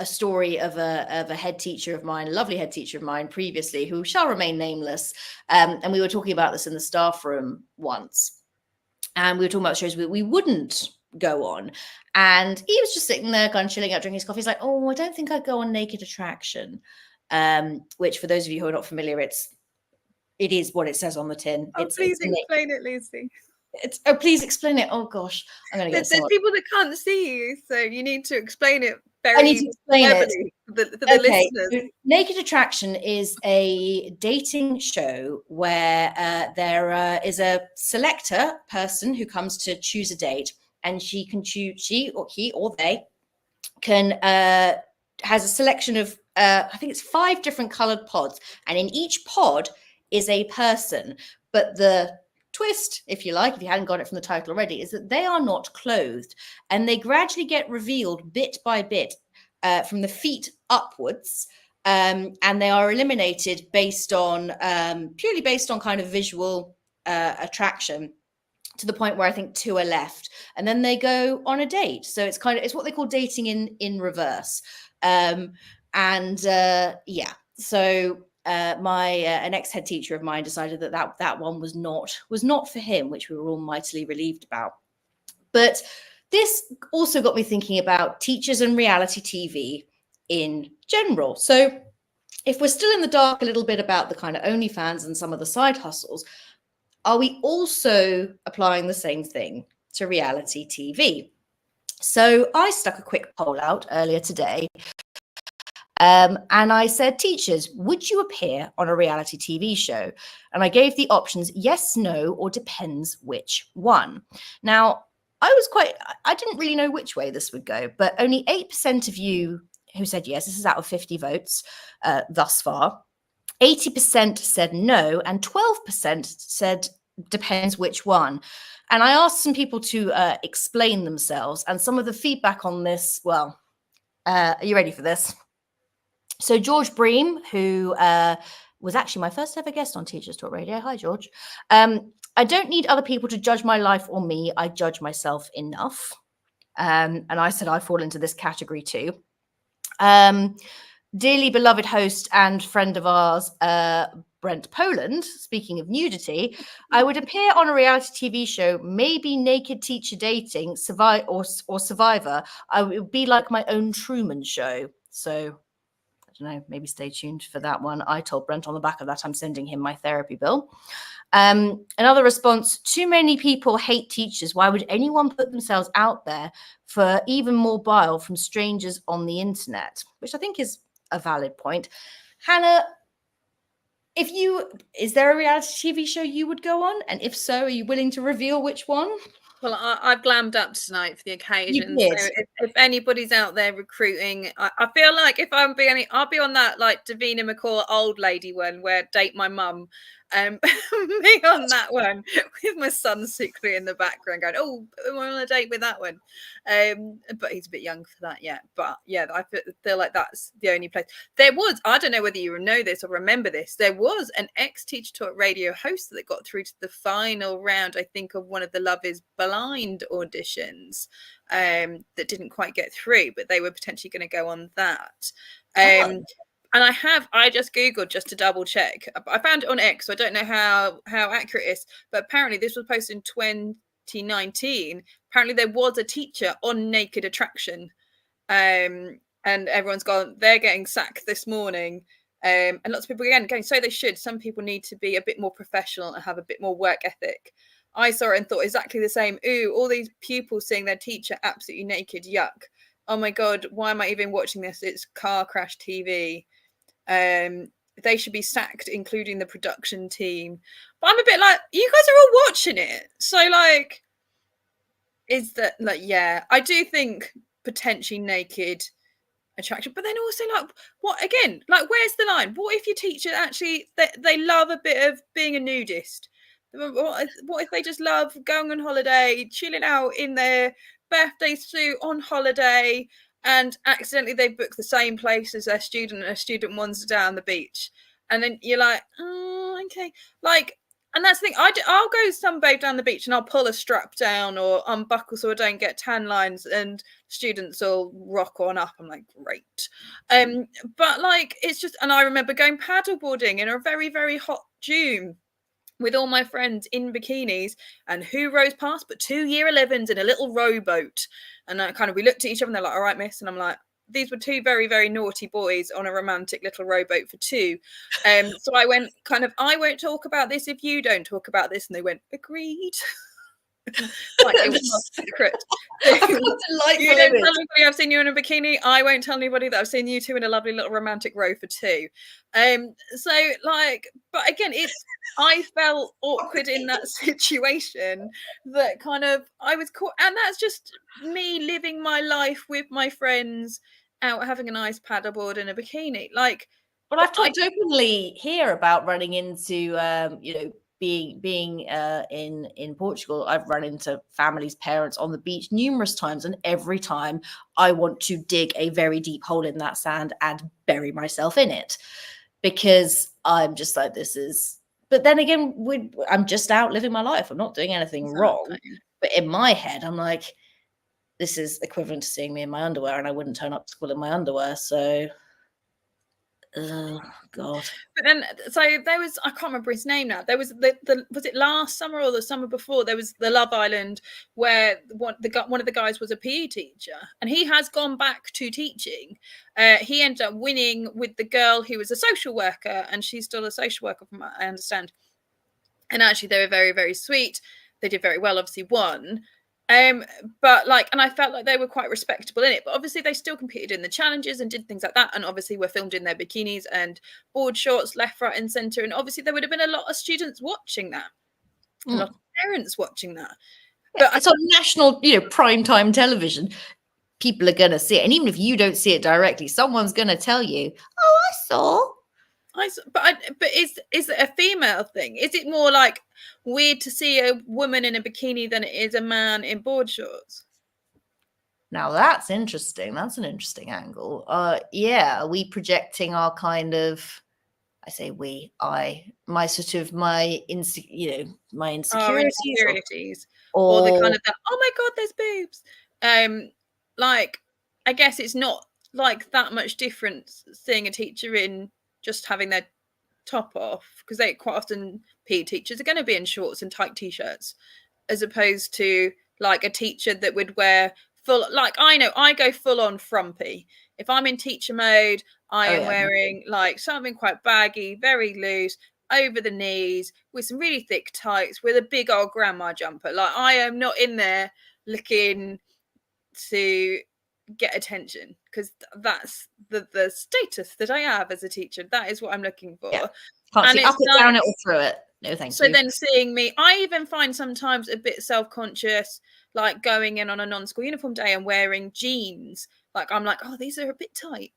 story of a head teacher of mine, a lovely head teacher of mine previously, who shall remain nameless. And we were talking about this in the staff room once. And we were talking about shows we wouldn't go on. And he was just sitting there kind of chilling out, drinking his coffee. He's like, oh, I don't think I'd go on Naked Attraction, which for those of you who are not familiar, it is what it says on the tin. Please explain it, Lucy. Please explain it. Oh gosh, I'm going to get there's people that can't see you, so you need to explain it I need to explain it for the listeners. So Naked Attraction is a dating show where there is a selector person who comes to choose a date, and she or he or they can has a selection of I think it's 5 different colored pods, and in each pod is a person. But the twist, if you like, if you hadn't got it from the title already, is that they are not clothed, and they gradually get revealed bit by bit from the feet upwards, and they are eliminated purely based on kind of visual attraction, to the point where I think 2 are left, and then they go on a date. So it's what they call dating in reverse. So an ex-head teacher of mine decided that one was not for him, which we were all mightily relieved about. But this also got me thinking about teachers and reality TV in general. So if we're still in the dark a little bit about the kind of OnlyFans and some of the side hustles, are we also applying the same thing to reality TV? So I stuck a quick poll out earlier today. And I said, teachers, would you appear on a reality TV show? And I gave the options yes, no, or depends which one. Now, I didn't really know which way this would go, but only 8% of you who said yes, this is out of 50 votes thus far, 80% said no, and 12% said depends which one. And I asked some people to explain themselves, and some of the feedback on this, well, are you ready for this? So George Bream, who was actually my first ever guest on Teachers Talk Radio. Hi, George. I don't need other people to judge my life or me. I judge myself enough. And I said I fall into this category too. Dearly beloved host and friend of ours, Brent Poland, speaking of nudity, I would appear on a reality TV show, maybe Naked Teacher Dating, or Survivor. I would be like my own Truman Show. So I don't know, maybe stay tuned for that one. I told Brent on the back of that I'm sending him my therapy bill. Another response, too many people hate teachers. Why would anyone put themselves out there for even more bile from strangers on the internet? Which I think is a valid point. Hannah, is there a reality TV show you would go on? And if so, are you willing to reveal which one? Well, I've glammed up tonight for the occasion. So if anybody's out there recruiting, I feel like if I'm being, I'll be on that like Davina McCall old lady one where Date My Mum. Me on that one with my son secretly in the background going, oh, am I on a date with that one? But he's a bit young for that yet. But yeah, I feel like that's the only place. There was, I don't know whether you know this or remember this, there was an ex-Teacher Talk Radio host that got through to the final round, I think, of one of the Love is Blind auditions that didn't quite get through, but they were potentially going to go on that. And I just Googled just to double check. I found it on X, so I don't know how accurate it is, but apparently this was posted in 2019. Apparently there was a teacher on Naked Attraction, and everyone's gone, they're getting sacked this morning. And lots of people, again, going, so they should. Some people need to be a bit more professional and have a bit more work ethic. I saw it and thought exactly the same. Ooh, all these pupils seeing their teacher absolutely naked. Yuck. Oh my God, why am I even watching this? It's car crash TV. They should be sacked, including the production team. But I'm a bit like, you guys are all watching it. So like, is that like, yeah, I do think potentially Naked Attraction, but then also like, what again, like, where's the line? What if your teacher actually, they love a bit of being a nudist? What if they just love going on holiday, chilling out in their birthday suit on holiday, and accidentally they book the same place as their student and a student wants down the beach, and then you're like, oh, okay, like, and that's the thing. I'll go sunbathe down the beach and I'll pull a strap down or unbuckle so I don't get tan lines, and students will rock on up. I'm like, great. But like, it's just, and I remember going paddleboarding in a very, very hot June with all my friends in bikinis, and who rows past but 2 year 11s in a little rowboat. And we looked at each other and they're like, all right, miss. And I'm like, these were two very, very naughty boys on a romantic little rowboat for two. So I went I won't talk about this if you don't talk about this. And they went, agreed. Like it was not secret. You don't tell anybody I've seen you in a bikini. I won't tell anybody that I've seen you two in a lovely little romantic row for two. So like, but again, I felt awkward in that situation, that I was caught, and that's just me living my life with my friends out having a nice paddleboard in a bikini. Like, but I've talked openly here about running into being in Portugal. I've run into families' parents on the beach numerous times, and every time I want to dig a very deep hole in that sand and bury myself in it, because I'm just like, this is. But then again, I'm just out living my life. I'm not doing anything wrong. But in my head, I'm like, this is equivalent to seeing me in my underwear, and I wouldn't turn up to school in my underwear. So. Oh God! But then, so there was, I can't remember his name now. There was was it last summer or the summer before? There was the Love Island where one of the guys was a PE teacher, and he has gone back to teaching. He ended up winning with the girl who was a social worker, and she's still a social worker, from what I understand. And actually, they were very, very sweet. They did very well. Obviously, won. But like, and I felt like they were quite respectable in it, but obviously they still competed in the challenges and did things like that, and obviously were filmed in their bikinis and board shorts left, right and center, and obviously there would have been a lot of students watching that, a lot of parents watching that. Yeah, but it's on national, primetime television. People are going to see it, and even if you don't see it directly, someone's going to tell you, oh, I saw. But is it a female thing? Is it more like weird to see a woman in a bikini than it is a man in board shorts? Now that's interesting. That's an interesting angle. Yeah, are we projecting our kind of, I say my sort of my Our insecurities, insecurities, or the kind of that, oh my god, there's boobs. Like, I guess it's not like that much difference seeing a teacher in just having their top off, because they quite often PE teachers are going to be in shorts and tight t-shirts, as opposed to like a teacher that would wear full, like I know I go full on frumpy. If I'm in teacher mode, I am wearing like something quite baggy, very loose, over the knees, with some really thick tights, with a big old grandma jumper. Like, I am not in there looking to get attention, because that's the status that I have as a teacher. That is what I'm looking for. Yeah. Can't And see it's up it, like, down it, or through it. No, thank so you. then seeing me, I even find sometimes a bit self-conscious, like going in on a non-school uniform day and wearing jeans. Like, I'm like, oh, these are a bit tight.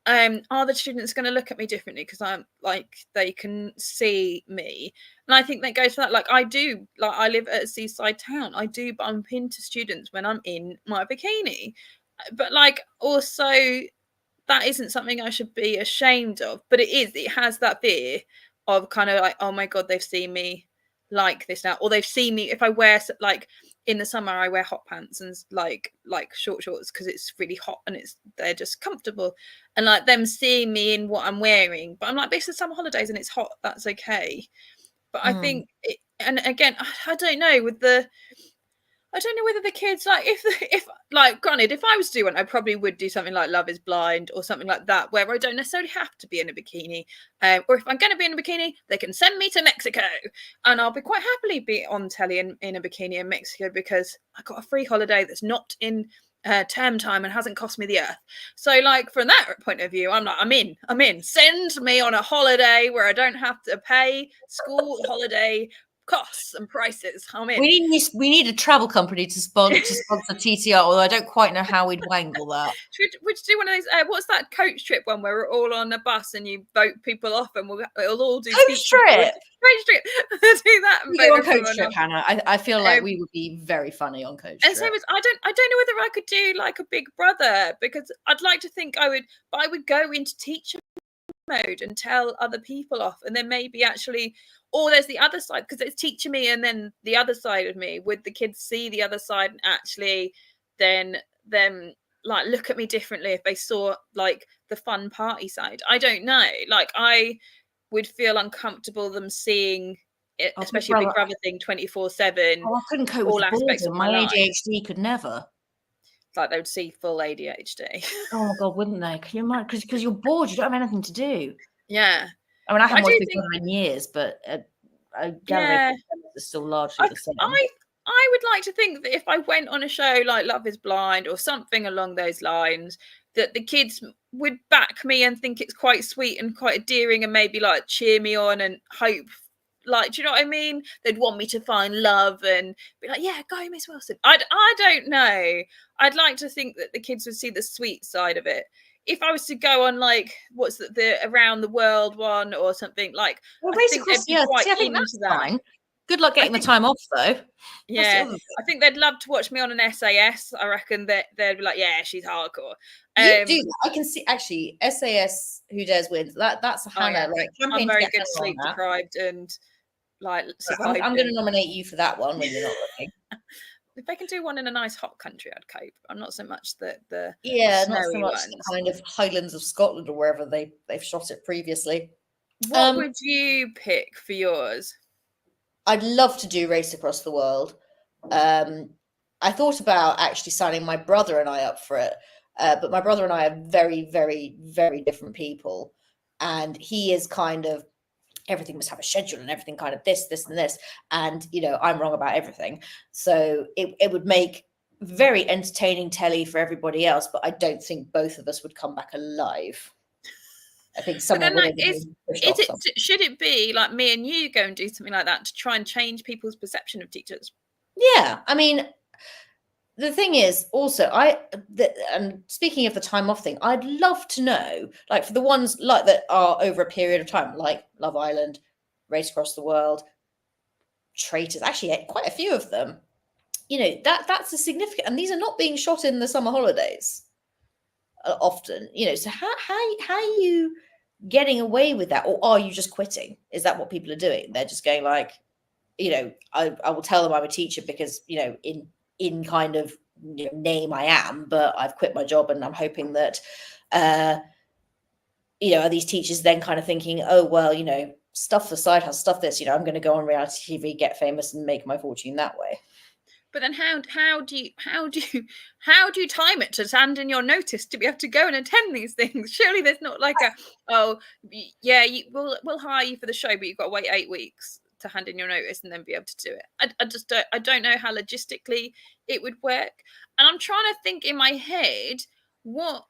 Are the students going to look at me differently because I'm like, they can see me? And I think that goes for that. Like, I do, like, I live at a seaside town. I do bump into students when I'm in my bikini, but like, also, that isn't something I should be ashamed of. But it has that fear of kind of like, oh my god, they've seen me like this now, or they've seen me if I wear, like, in the summer I wear hot pants and like short shorts because it's really hot and they're just comfortable, and like them seeing me in what I'm wearing, but I'm like, this is summer holidays and it's hot, that's okay. But I think and again, I don't know, I don't know whether the kids, like, if like, granted, if I was to do one, I probably would do something like Love is Blind or something like that, where I don't necessarily have to be in a bikini. Or if I'm going to be in a bikini, they can send me to Mexico, and I'll be quite happily be on telly in a bikini in Mexico, because I got a free holiday that's not in term time and hasn't cost me the earth. So, like, from that point of view, I'm like, I'm in. Send me on a holiday where I don't have to pay school holiday costs and prices. I'm in. We need a travel company to sponsor TTR, although I don't quite know how we'd wangle that. Should we do one of those? What's that coach trip one where we're all on a bus and you vote people off, and we'll all do coach trip. Coach trip. Do that. And we go on coach trip, Hannah. I feel like we would be very funny on coach trip. And same as I don't know whether I could do like a Big Brother, because I'd like to think I would, but I would go into teacher mode and tell other people off, and then maybe actually, or there's the other side, because it's teacher me and then the other side of me. Would the kids see the other side and actually then them like look at me differently if they saw like the fun party side? I don't know. Like, I would feel uncomfortable them seeing it, especially a Big Brother thing 24/7. I couldn't cope with aspects of my ADHD. Could never. Like, they would see full ADHD. Oh my god, wouldn't they? Can you imagine? Because you're bored, you don't have anything to do. Yeah. I mean, I haven't watched Big Brother in years, but I gather it's still largely the same. I would like to think that if I went on a show like Love is Blind or something along those lines, that the kids would back me and think it's quite sweet and quite endearing, and maybe like cheer me on and hope, like, do you know what I mean? They'd want me to find love and be like, yeah, go Miss Wilson. I don't know. I'd like to think that the kids would see the sweet side of it. If I was to go on like what's the Around the World one or something, like, well, I think they'd be quite I think into that's that. fine. Good luck getting the time off, though. Yeah, I think they'd love to watch me on an SAS. I reckon that they'd be like, yeah, she's hardcore. You do. I can see, actually, SAS Who Dares Wins. That's Hannah. Like, I'm very good sleep deprived and like surviving. I'm going to nominate you for that one when you're not looking. If they can do one in a nice hot country, I'd cope. I'm not so much the not so much the kind of Highlands of Scotland or wherever they've shot it previously. What would you pick for yours? I'd love to do Race Across the World. I thought about actually signing my brother and I up for it, but my brother and I are very, very, very different people, and he is kind of, everything must have a schedule and everything kind of this and this. And, you know, I'm wrong about everything. So it would make very entertaining telly for everybody else, but I don't think both of us would come back alive. I think someone would should it be like me and you go and do something like that to try and change people's perception of teachers? Yeah. I mean, the thing is also and speaking of the time off thing, I'd love to know, like, for the ones like that are over a period of time, like Love Island, Race Across the World, Traitors, actually quite a few of them, you know, that's a significant, and these are not being shot in the summer holidays often, you know. So how are you getting away with that, or are you just quitting? Is that what people are doing? They're just going like, you know, I will tell them I'm a teacher because, you know, in kind of, you know, name I am, but I've quit my job, and I'm hoping that you know, are these teachers then kind of thinking, oh well, you know, stuff the side hustle, stuff this, you know, I'm going to go on reality TV, get famous, and make my fortune that way. But then how do you time it to hand in your notice to be able to go and attend these things? Surely there's not like a, oh yeah, we'll hire you for the show, but you've got to wait 8 weeks to hand in your notice and then be able to do it. I don't know how logistically it would work. And I'm trying to think in my head, what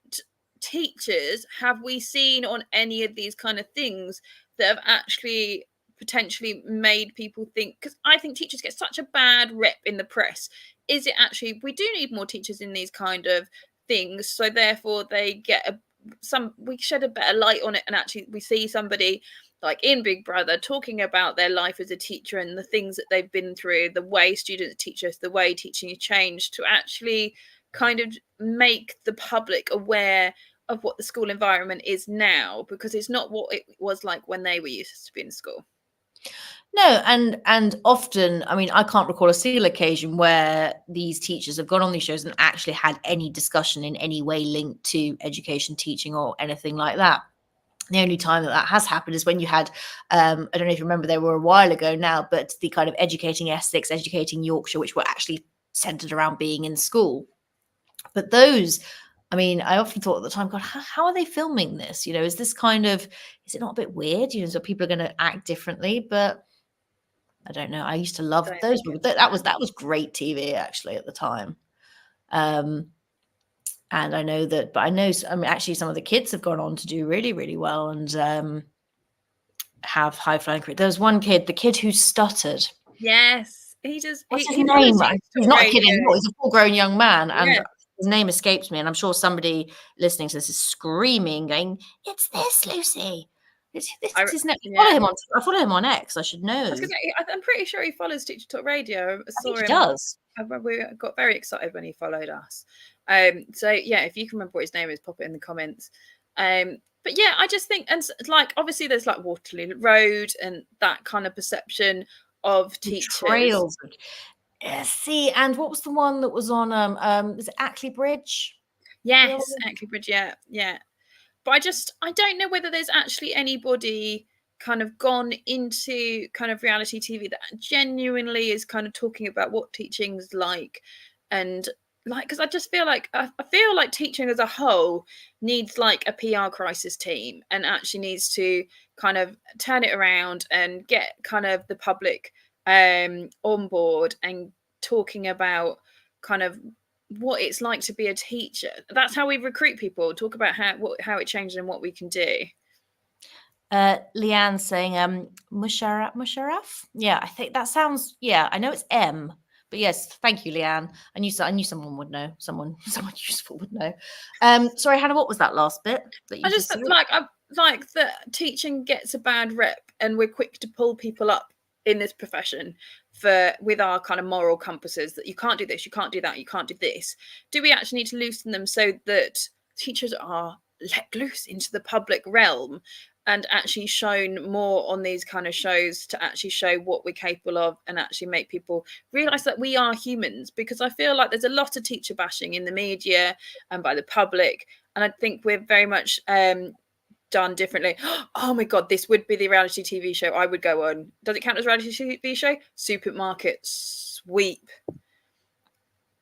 teachers have we seen on any of these kind of things that have actually potentially made people think, because I think teachers get such a bad rep in the press. Is it actually, we do need more teachers in these kind of things, so therefore they get we shed a better light on it, and actually we see somebody like in Big Brother talking about their life as a teacher and the things that they've been through, the way students teach us, the way teaching has changed, to actually kind of make the public aware of what the school environment is now, because it's not what it was like when they were used to be in school. No, and often, I mean, I can't recall a single occasion where these teachers have gone on these shows and actually had any discussion in any way linked to education, teaching, or anything like that. The only time that has happened is when you had, I don't know if you remember, they were a while ago now, but the kind of Educating Essex, Educating Yorkshire, which were actually centered around being in school. But those, I mean, I often thought at the time, God, how are they filming this? You know, is this kind of, is it not a bit weird? You know, so people are going to act differently, but I don't know. I used to love those. That was great TV actually at the time. And I know that, but I know, I mean, actually some of the kids have gone on to do really, really well and have high flying career. There was one kid, the kid who stuttered. Yes, he does. What's his name? He's not a kid anymore. He's a full-grown young man, and his name escapes me. And I'm sure somebody listening to this is screaming, going, "It's this, Lucy! It's his name." I follow him on X. I should know. I'm pretty sure he follows Teacher Talk Radio. I saw him. He does. We got very excited when he followed us. So yeah, if you can remember what his name is, pop it in the comments. But yeah, I just think, and like obviously there's like Waterloo Road and that kind of perception of teachers. Trails. See, and what was the one that was on was it Ackley Bridge? Yes, Ackley Bridge, yeah. But I don't know whether there's actually anybody kind of gone into kind of reality TV that genuinely is kind of talking about what teaching's like, and like, because I just feel like teaching as a whole needs like a PR crisis team, and actually needs to kind of turn it around and get kind of the public on board and talking about kind of what it's like to be a teacher. That's how we recruit people. Talk about how it changed and what we can do. Leanne saying Musharraf. Yeah, I think that sounds. Yeah, I know it's M, but yes, thank you, Leanne. I knew someone would know. Someone useful would know. Sorry, Hannah, what was that last bit? That you I just like that teaching gets a bad rep, and we're quick to pull people up in this profession with our kind of moral compasses that you can't do this, you can't do that, you can't do this. Do we actually need to loosen them so that teachers are let loose into the public realm and actually shown more on these kind of shows to actually show what we're capable of and actually make people realize that we are humans? Because I feel like there's a lot of teacher bashing in the media and by the public, and I think we're very much done differently. Oh my god, this would be the reality TV show I would go on. Does it count as reality TV show? Supermarket Sweep.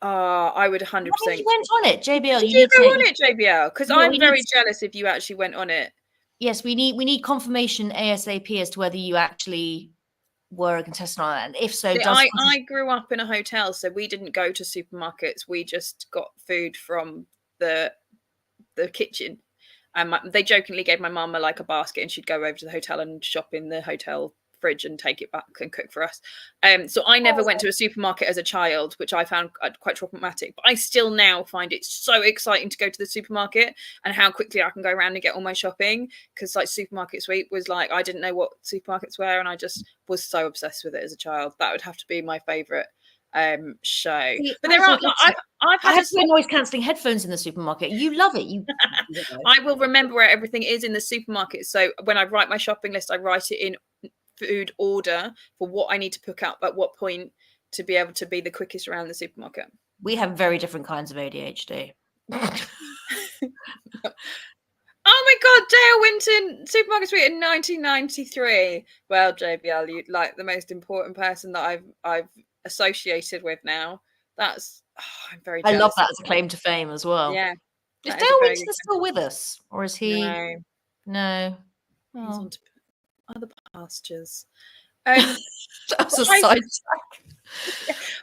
I would 100%. You went on it, JBL. Did you go on it, JBL? Because I'm very jealous if you actually went on it. Yes, we need confirmation ASAP as to whether you actually were a contestant on that, and if so, I grew up in a hotel, so we didn't go to supermarkets. We just got food from the kitchen. And they jokingly gave my mum a basket, and she'd go over to the hotel and shop in the hotel fridge and take it back and cook for us. So I never went to a supermarket as a child, which I found quite traumatic. But I still now find it so exciting to go to the supermarket and how quickly I can go around and get all my shopping. Because like Supermarket Sweep was like, I didn't know what supermarkets were, and I just was so obsessed with it as a child. That would have to be my favourite show. But there are I've had to wear noise cancelling headphones in the supermarket. You love it. You I will remember where everything is in the supermarket. So when I write my shopping list, I write it in food order for what I need to pick up at what point to be able to be the quickest around the supermarket. We have very different kinds of ADHD. Oh my God, Dale Winton, Supermarket Sweep in 1993. Well, JBL, you like the most important person that I've associated with now. That's I'm very jealous. I love that as a claim to fame as well. Yeah. Is Dale Winton still with us? Or is he No. He's on to other pastures. That's a side track.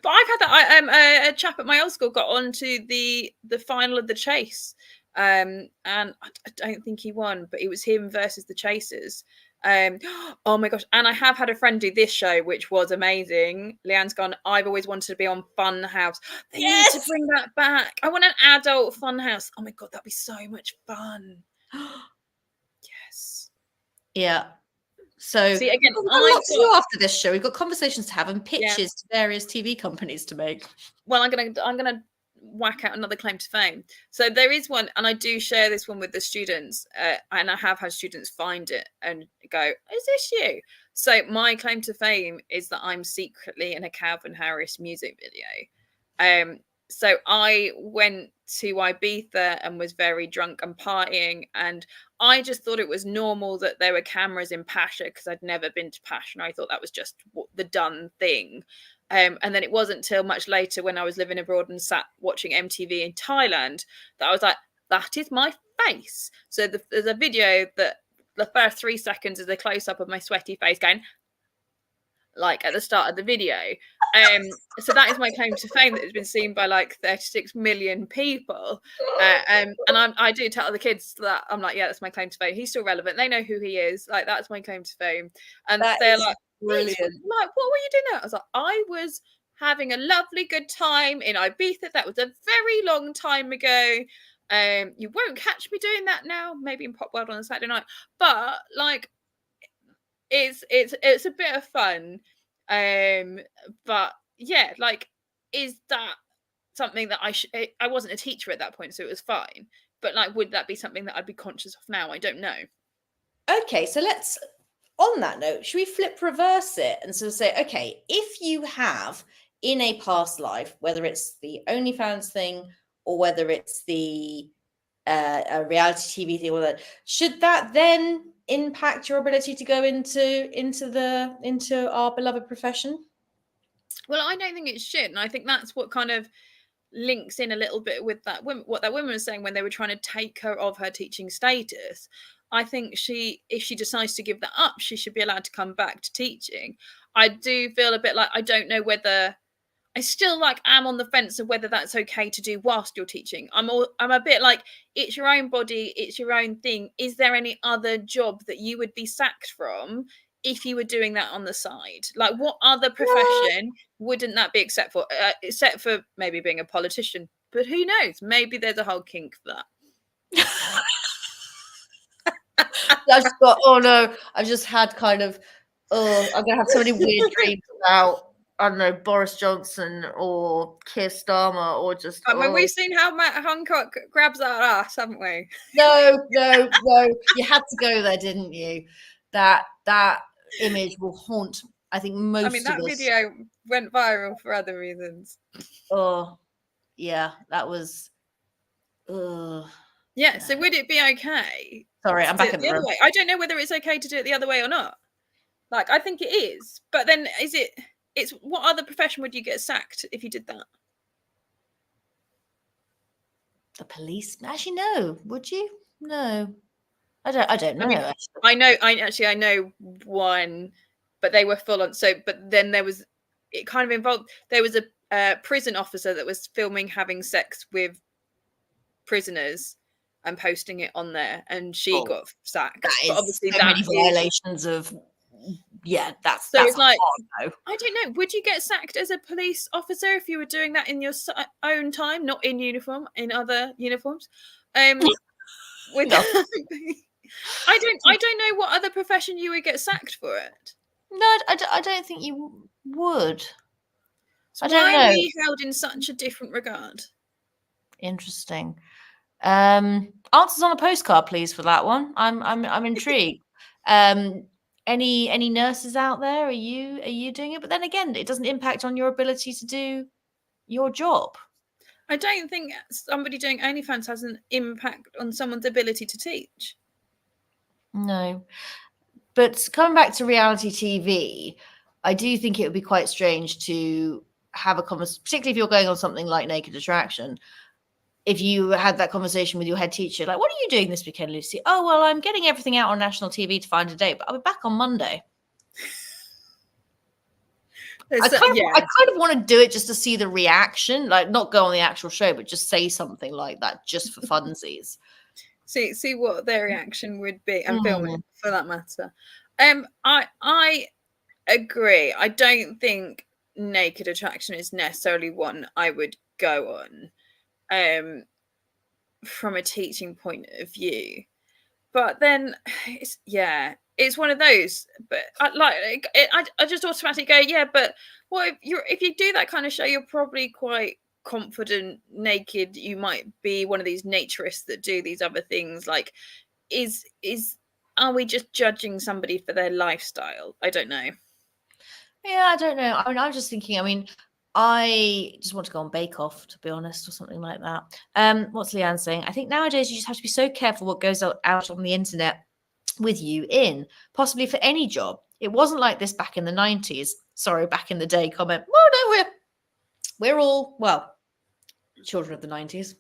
But I've had that. A chap at my old school got onto the final of the Chase, and I don't think he won, but it was him versus the Chasers. Oh my gosh! And I have had a friend do this show, which was amazing. Leanne's gone, I've always wanted to be on Fun House. They need to bring that back. I want an adult Fun House. Oh my God, that'd be so much fun. Yes. Yeah. So see again, we've got a lot to do after this show. We've got conversations to have and pitches to various TV companies to make. Well, I'm gonna whack out another claim to fame. So there is one, and I do share this one with the students, and I have had students find it and go, "Is this you?" So my claim to fame is that I'm secretly in a Calvin Harris music video. So I went to Ibiza and was very drunk and partying, and I just thought it was normal that there were cameras in Pasha because I'd never been to Pasha, and I thought that was just the done thing. And then it wasn't till much later when I was living abroad and sat watching MTV in Thailand that I was like, that is my face. So there's a video that the first 3 seconds is a close-up of my sweaty face going, like at the start of the video. So that is my claim to fame that has been seen by like 36 million people. And I do tell the kids that I'm like, yeah, that's my claim to fame. He's still relevant. They know who he is. Like, that's my claim to fame. And they're like, brilliant. Like, what were you doing? I was like, I was having a lovely good time in Ibiza. That was a very long time ago. You won't catch me doing that now. Maybe in Pop World on a Saturday night. But like, it's a bit of fun. But yeah, like, is that something that I wasn't a teacher at that point, so it was fine. But like, would that be something that I'd be conscious of now? I don't know. Okay, so let's, on that note, should we flip reverse it and sort of say, okay, if you have in a past life, whether it's the OnlyFans thing or whether it's the a reality TV thing, or that, should that then impact your ability to go into our beloved profession? Well, I don't think it should, and I think that's what kind of links in a little bit with what that woman was saying when they were trying to take her of her teaching status. I think if she decides to give that up, she should be allowed to come back to teaching. I do feel a bit like I don't know whether I still like am on the fence of whether that's okay to do whilst you're teaching. I'm a bit like, it's your own body, it's your own thing. Is there any other job that you would be sacked from if you were doing that on the side? Like, what other profession wouldn't that be except for maybe being a politician? But who knows? Maybe there's a whole kink for that. I've just had kind of, I'm gonna have so many weird dreams about, I don't know, Boris Johnson or Keir Starmer or just. I mean, we've seen how Matt Hancock grabs that ass, haven't we? No. You had to go there, didn't you? That image will haunt, I think, most of us. I mean, that video went viral for other reasons. Oh, yeah, that was. Yeah, so would it be okay? Sorry, I'm back in the room. I don't know whether it's okay to do it the other way or not. Like, I think it is. But then it's what other profession would you get sacked if you did that? The police? Actually, no. Would you? No. I don't know. I mean, I know one, but they were full on. So, but then it kind of involved, there was a prison officer that was filming having sex with prisoners and posting it on there, and she got sacked. That is but obviously so many violations of that's it's like, hard, no. I don't know. Would you get sacked as a police officer if you were doing that in your own time, not in uniform, in other uniforms? Would No. that be... I don't know what other profession you would get sacked for it. No, I don't think you would. So I don't why know. are we held in such a different regard? Interesting. Answers on a postcard, please, for that one. I'm intrigued. Any nurses out there? Are you doing it? But then again, it doesn't impact on your ability to do your job. I don't think somebody doing OnlyFans has an impact on someone's ability to teach. No. But coming back to reality TV, I do think it would be quite strange to have a conversation, particularly if you're going on something like Naked Attraction. If you had that conversation with your head teacher, like, what are you doing this weekend, Lucy? Oh, well, I'm getting everything out on national TV to find a date, but I'll be back on Monday. I kind of want to do it just to see the reaction, like not go on the actual show, but just say something like that just for funsies. See what their reaction would be, and film it for that matter. I agree. I don't think Naked Attraction is necessarily one I would go on from a teaching point of view. But then it's one of those. But I just automatically go, yeah, but what if you do that kind of show, you're probably quite confident naked. You might be one of these naturists that do these other things. Like, are we just judging somebody for their lifestyle? I don't know. Yeah, I don't know. I mean, I'm just thinking, I just want to go on Bake Off, to be honest, or something like that. What's Leanne saying? I think nowadays you just have to be so careful what goes out on the internet with you in, possibly for any job. It wasn't like this back in the 90s. Sorry, back in the day comment. Well, no, we're all, well, children of the 90s.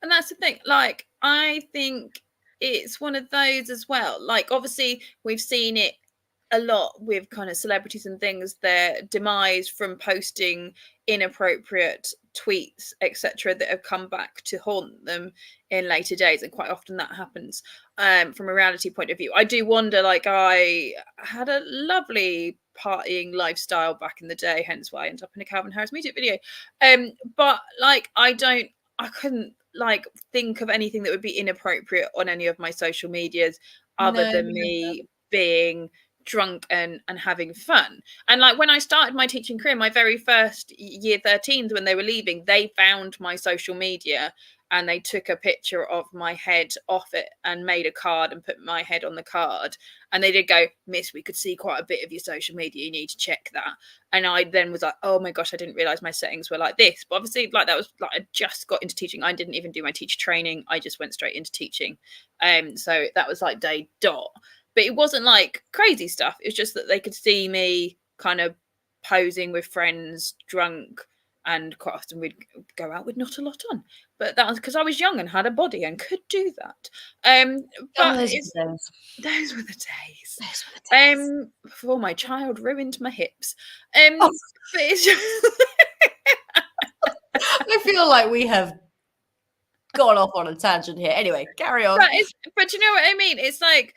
And that's the thing. Like, I think it's one of those as well. Like, obviously, we've seen it a lot with kind of celebrities and things, their demise from posting inappropriate tweets, etc., that have come back to haunt them in later days. And quite often that happens from a reality point of view. I do wonder, like, I had a lovely partying lifestyle back in the day, hence why I ended up in a Calvin Harris music video. But like, I couldn't like think of anything that would be inappropriate on any of my social medias other than me being drunk and having fun. And like, when I started my teaching career, my very first year 13s, when they were leaving, they found my social media and they took a picture of my head off it and made a card and put my head on the card. And they did go, Miss, we could see quite a bit of your social media. You need to check that. And I then was like, oh my gosh, I didn't realize my settings were like this. But obviously, like, that was like, I just got into teaching. I didn't even do my teacher training. I just went straight into teaching. So that was like day dot. But it wasn't like crazy stuff. It was just that they could see me kind of posing with friends, drunk, and quite often we'd go out with not a lot on. But that was because I was young and had a body and could do that. But those were the days. Before my child ruined my hips. But it's just... I feel like we have gone off on a tangent here. Anyway, carry on. But you know what I mean? It's like,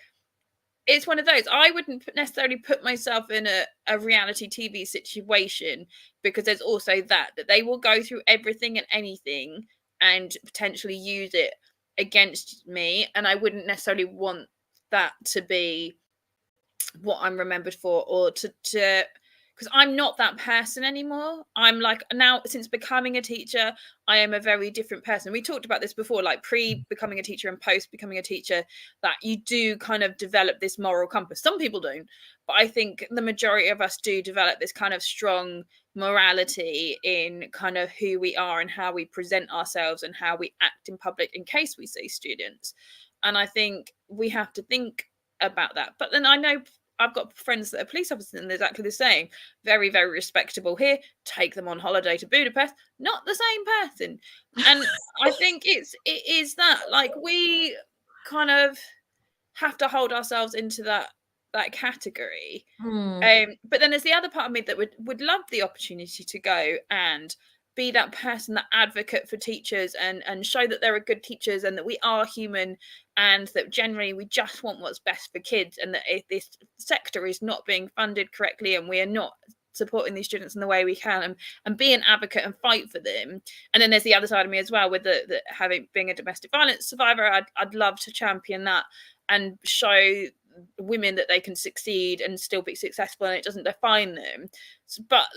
it's one of those. I wouldn't necessarily put myself in a reality TV situation, because there's also that they will go through everything and anything and potentially use it against me. And I wouldn't necessarily want that to be what I'm remembered for, or to because I'm not that person anymore. I'm like, now, since becoming a teacher, I am a very different person. We talked about this before, like pre-becoming a teacher and post-becoming a teacher, that you do kind of develop this moral compass. Some people don't, but I think the majority of us do develop this kind of strong morality in kind of who we are and how we present ourselves and how we act in public in case we see students. And I think we have to think about that. But then I know I've got friends that are police officers and they're exactly the same. Very, very respectable here. Take them on holiday to Budapest. Not the same person. And I think it is that, like, we kind of have to hold ourselves into that category. But then there's the other part of me that would love the opportunity to go and be that person, that advocate for teachers, and show that there are good teachers and that we are human, and that generally we just want what's best for kids, and that if this sector is not being funded correctly and we are not supporting these students in the way we can, and be an advocate and fight for them. And then there's the other side of me as well, with the having being a domestic violence survivor. I'd love to champion that and show women that they can succeed and still be successful, and it doesn't define them. But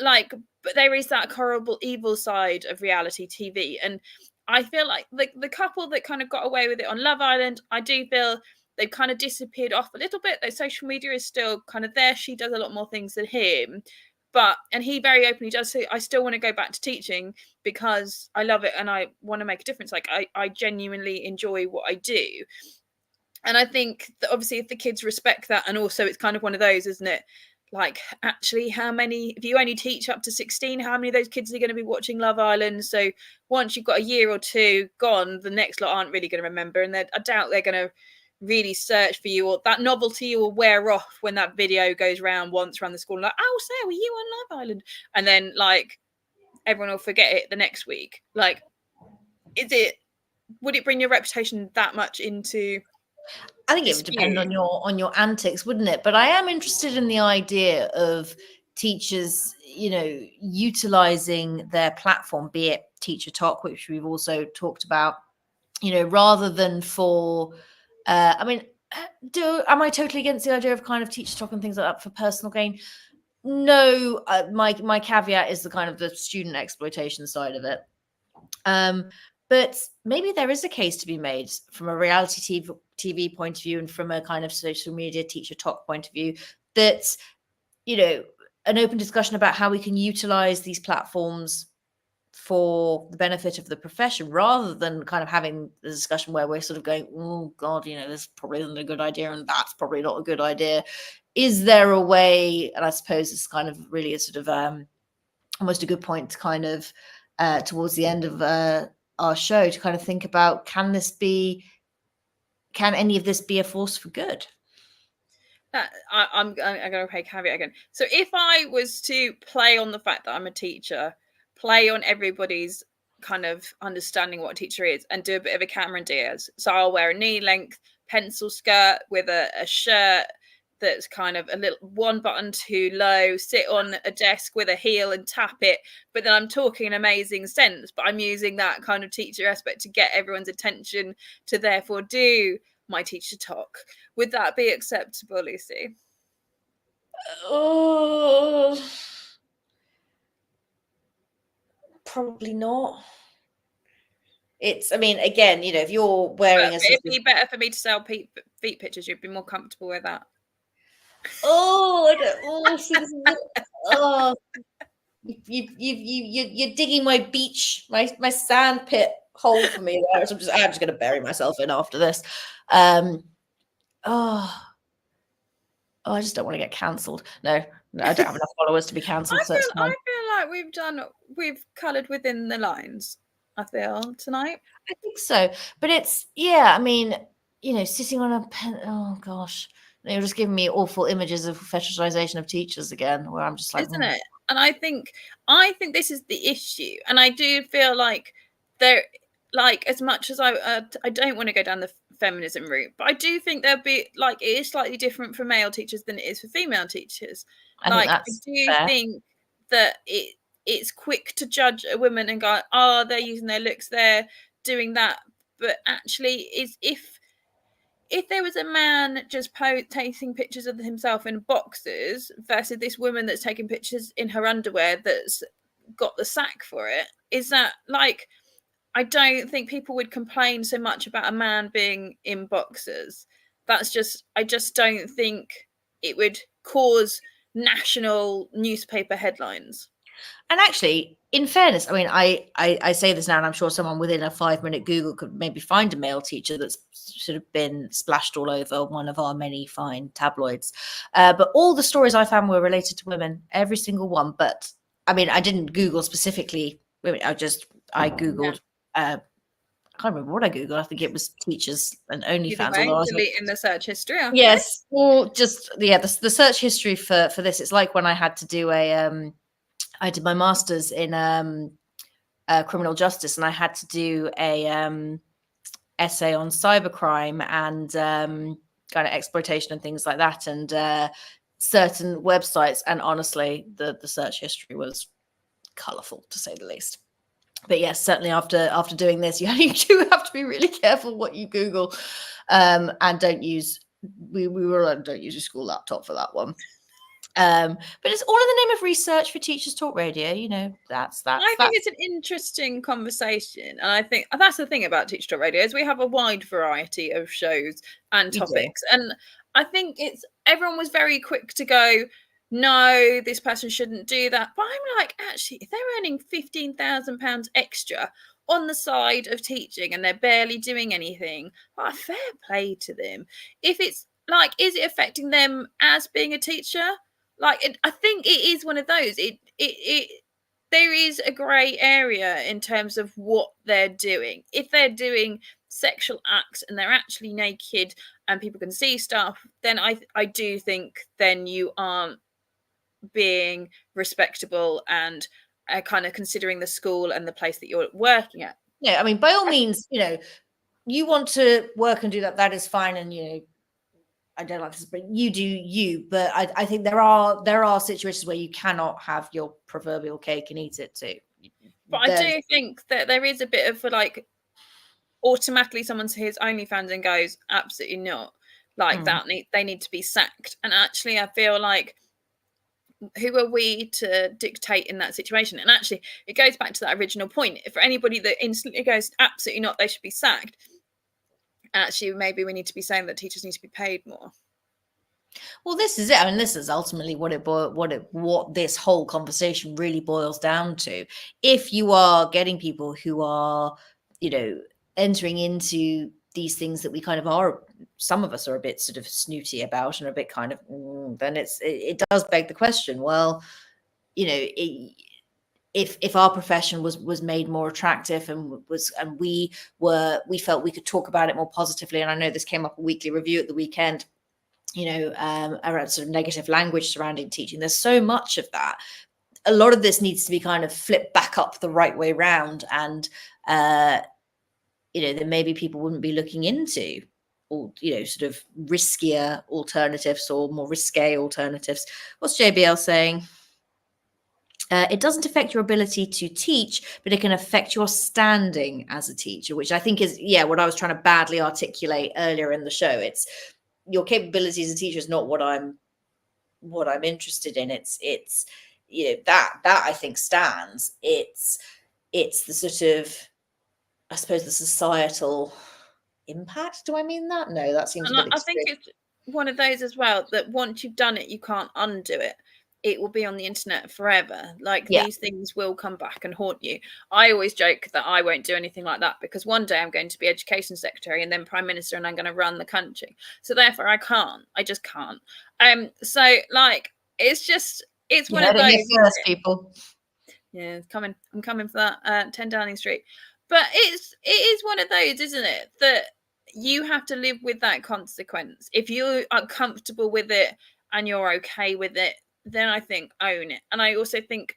there is that horrible evil side of reality TV, and I feel like the couple that kind of got away with it on Love Island, I do feel they've kind of disappeared off a little bit. Though social media is still kind of there. She does a lot more things than him, and he very openly does say, I still want to go back to teaching because I love it and I want to make a difference. Like I genuinely enjoy what I do. And I think that obviously if the kids respect that, and also it's kind of one of those, isn't it? Like, actually, if you only teach up to 16, how many of those kids are going to be watching Love Island? So once you've got a year or two gone, the next lot aren't really going to remember. And I doubt they're going to really search for you, or that novelty will wear off when that video goes round once around the school. Like, oh, Sarah, were you on Love Island? And then everyone will forget it the next week. Like, would it bring your reputation that much into... I think it would depend on your antics, wouldn't it? But I am interested in the idea of teachers, utilizing their platform, be it Teacher Talk, which we've also talked about, rather than for, am I totally against the idea of kind of Teacher Talk and things like that for personal gain? No, my caveat is the kind of the student exploitation side of it. But maybe there is a case to be made from a reality TV point of view and from a kind of social media Teacher Talk point of view that, an open discussion about how we can utilize these platforms for the benefit of the profession, rather than kind of having the discussion where we're sort of going, oh God, this probably isn't a good idea and that's probably not a good idea. Is there a way, and I suppose it's kind of really a sort of almost a good point to kind of towards the end of our show to kind of think about, can any of this be a force for good? I'm going to pay caveat again. So if I was to play on the fact that I'm a teacher, play on everybody's kind of understanding what a teacher is, and do a bit of a Cameron Diaz. So I'll wear a knee-length pencil skirt with a shirt that's kind of a little one button too low, sit on a desk with a heel and tap it. But then I'm talking an amazing sense, but I'm using that kind of teacher aspect to get everyone's attention to therefore do my Teacher Talk. Would that be acceptable, Lucy? Oh, probably not. Again, if you're wearing it'd be better for me to sell feet pictures. You'd be more comfortable with that. You're digging my beach, my sand pit hole for me there. So I'm just going to bury myself in after this. I just don't want to get cancelled. No, I don't have enough followers to be cancelled. I feel like we've coloured within the lines, I feel, tonight. I think so. But it's, sitting on a pen, oh gosh. You're just giving me awful images of fetishization of teachers again, where I'm just like, isn't it? And I think this is the issue. And I do feel like as much as I don't want to go down the feminism route, but I do think there'll be it is slightly different for male teachers than it is for female teachers. I do think that it's quick to judge a woman and go, oh, they're using their looks, they're doing that. But actually, if there was a man just taking pictures of himself in boxers versus this woman that's taking pictures in her underwear that's got the sack for it, is that I don't think people would complain so much about a man being in boxers. I just don't think it would cause national newspaper headlines. And actually, in fairness, I say this now, and I'm sure someone within a 5-minute Google could maybe find a male teacher that's sort of been splashed all over one of our many fine tabloids. But all the stories I found were related to women, every single one. But I didn't Google specifically women. I Googled. I can't remember what I Googled. I think it was teachers and OnlyFans. Deleting the search history. Okay. Yes, or just the search history for this. It's like when I had to do I did my master's in criminal justice, and I had to do a essay on cybercrime and kind of exploitation and things like that, and certain websites. And honestly, the search history was colourful, to say the least. But yes, certainly after doing this, you do have to be really careful what you Google, and don't use don't use your school laptop for that one. But it's all in the name of research for Teachers Talk Radio. You know, that's. I think it's an interesting conversation, and I think that's the thing about Teacher Talk Radio is we have a wide variety of shows and topics, and I think everyone was very quick to go, no, this person shouldn't do that. But I'm like, actually, if they're earning £15,000 extra on the side of teaching and they're barely doing anything, well, fair play to them. If it's like, is it affecting them as being a teacher? Like, I think it is one of those. There is a grey area in terms of what they're doing. If they're doing sexual acts and they're actually naked and people can see stuff, then I do think then you aren't being respectable and kind of considering the school and the place that you're working at. Yeah, I mean, by all means, you know, you want to work and do that, that is fine. And, you know, I don't like this, but you do you. But I think there are situations where you cannot have your proverbial cake and eat it too. But I do think that there is a bit of like automatically someone sees OnlyFans and goes, absolutely not. Like that they need to be sacked. And actually I feel like who are we to dictate in that situation? And actually it goes back to that original point. For anybody that instantly goes, absolutely not, they should be sacked. Actually, maybe we need to be saying that teachers need to be paid more. Well, this is it. I mean, this is ultimately what this whole conversation really boils down to. If you are getting people who are, you know, entering into these things that we kind of are, some of us are a bit sort of snooty about and a bit kind of, then it does beg the question. Well, you know, if our profession was made more attractive and we felt we could talk about it more positively, and I know this came up a weekly review at the weekend, you know, around sort of negative language surrounding teaching. There's so much of that. A lot of this needs to be kind of flipped back up the right way round, and you know, then maybe people wouldn't be looking into, or, you know, sort of riskier alternatives or more risque alternatives. What's JBL saying? It doesn't affect your ability to teach, but it can affect your standing as a teacher, which I think is, yeah, what I was trying to badly articulate earlier in the show. It's your capability as a teacher is not what I'm interested in. It's you know, that I think stands. It's the sort of, I suppose, the societal impact. Do I mean that? No, that seems. And I think it's one of those as well that once you've done it, you can't undo it. It will be on the internet forever. Like these things will come back and haunt you. I always joke that I won't do anything like that because one day I'm going to be education secretary and then prime minister and I'm going to run the country. So therefore I just can't. So like, it's one of those first, people. Yeah, I'm coming for that 10 Downing Street. But it is one of those, isn't it? That you have to live with that consequence. If you are comfortable with it and you're okay with it, then I think own it. And I also think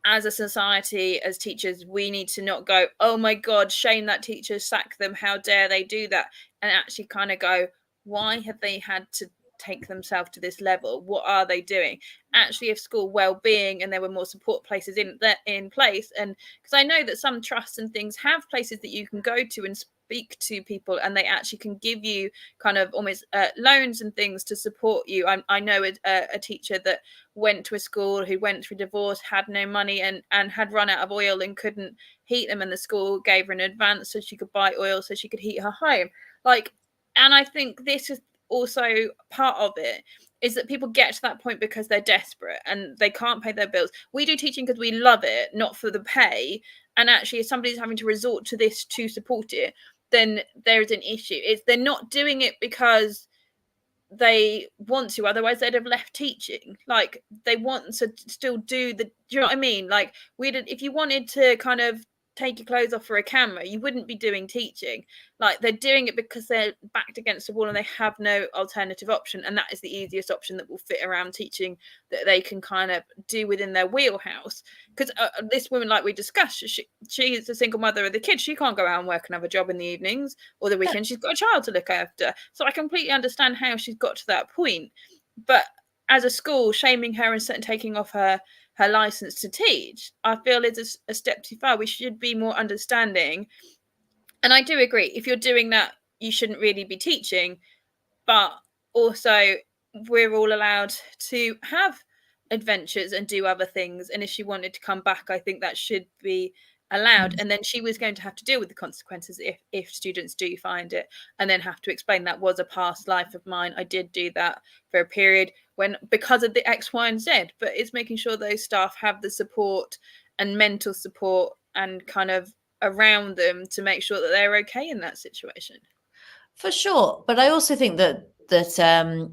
as a society, as teachers, we need to not go, oh my God, shame that teacher, sack them, how dare they do that? And actually kind of go, why have they had to take themselves to this level? What are they doing? Actually, if school well-being and there were more support places in place, and because I know that some trusts and things have places that you can go to and speak to people, and they actually can give you kind of almost loans and things to support you. I know a teacher that went to a school who went through divorce, had no money, and had run out of oil and couldn't heat them, and the school gave her an advance so she could buy oil so she could heat her home. Like, and I think this is also part of it, is that people get to that point because they're desperate and they can't pay their bills. We do teaching because we love it, not for the pay. And actually, if somebody's having to resort to this to support it, then there's an issue. They're not doing it because they want to, otherwise they'd have left teaching. Like, they want to still do you know what I mean? Like, if you wanted to kind of take your clothes off for a camera, you wouldn't be doing teaching. Like, they're doing it because they're backed against a wall and they have no alternative option, and that is the easiest option that will fit around teaching, that they can kind of do within their wheelhouse. Because this woman, like we discussed, she is a single mother of the kids. She can't go out and work and have a job in the evenings or the weekend. She's got a child to look after. So I completely understand how she's got to that point. But as a school, shaming her and taking off her license to teach, I feel is a step too far. We should be more understanding. And I do agree, if you're doing that, you shouldn't really be teaching. But also, we're all allowed to have adventures and do other things. And if she wanted to come back, I think that should be allowed. And then she was going to have to deal with the consequences if students do find it, and then have to explain that was a past life of mine. I did do that for a period because of the X, Y, and Z. But it's making sure those staff have the support and mental support and kind of around them to make sure that they're okay in that situation. For sure. But I also think that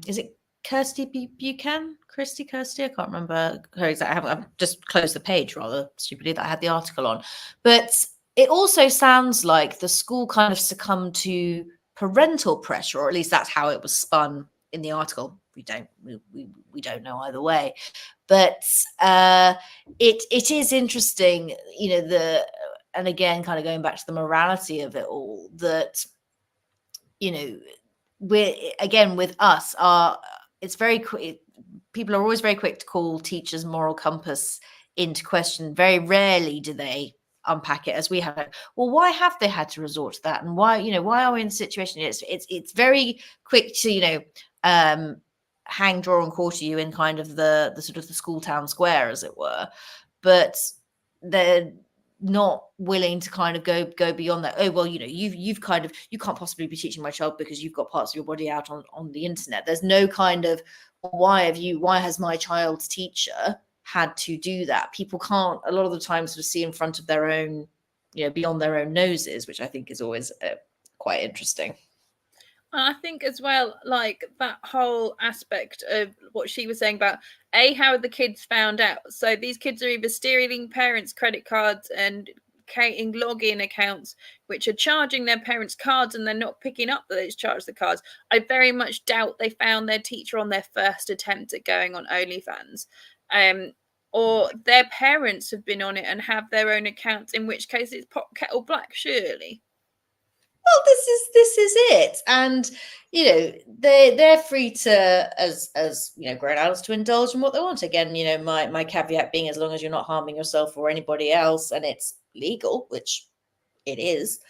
is it Kirsty Buchan? Kirsty? I can't remember her exact. I've just closed the page rather stupidly that I had the article on. But it also sounds like the school kind of succumbed to parental pressure, or at least that's how it was spun in the article. We don't know either way. But it is interesting, and again, kind of going back to the morality of it all, that we're again with us it's very quick. People are always very quick to call teachers' moral compass into question. Very rarely do they unpack it as we have. Well, why have they had to resort to that, and why are we in the situation? It's very quick to hang, draw, and quarter you in kind of the sort of the school town square, as it were, but they're not willing to kind of go beyond that. Oh, well, you can't possibly be teaching my child because you've got parts of your body out on the internet. There's no kind of why has my child's teacher had to do that? People can't a lot of the time sort of see in front of their own, beyond their own noses, which I think is always quite interesting. I think as well, like that whole aspect of what she was saying about how the kids found out. So these kids are either stealing parents' credit cards and creating login accounts, which are charging their parents' cards, and they're not picking up that it's charged the cards. I very much doubt they found their teacher on their first attempt at going on OnlyFans. Or their parents have been on it and have their own accounts, in which case it's pot kettle black, surely. Well, this is it, and they're free to, as grown adults, to indulge in what they want. Again, my caveat being, as long as you're not harming yourself or anybody else, and it's legal, which it is.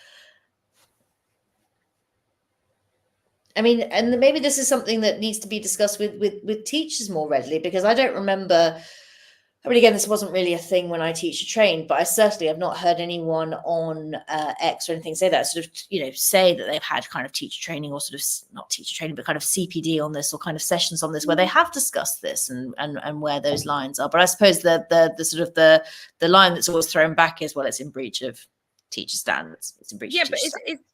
I mean, and maybe this is something that needs to be discussed with teachers more readily, because I don't remember. I mean, again, this wasn't really a thing when I teacher trained, but I certainly have not heard anyone on X or anything say that, sort of, say that they've had kind of teacher training, or sort of not teacher training, but kind of CPD on this, or kind of sessions on this, where they have discussed this and where those lines are. But I suppose the sort of the line that's always thrown back is, well, it's in breach of teacher standards. It's in breach. Yeah, but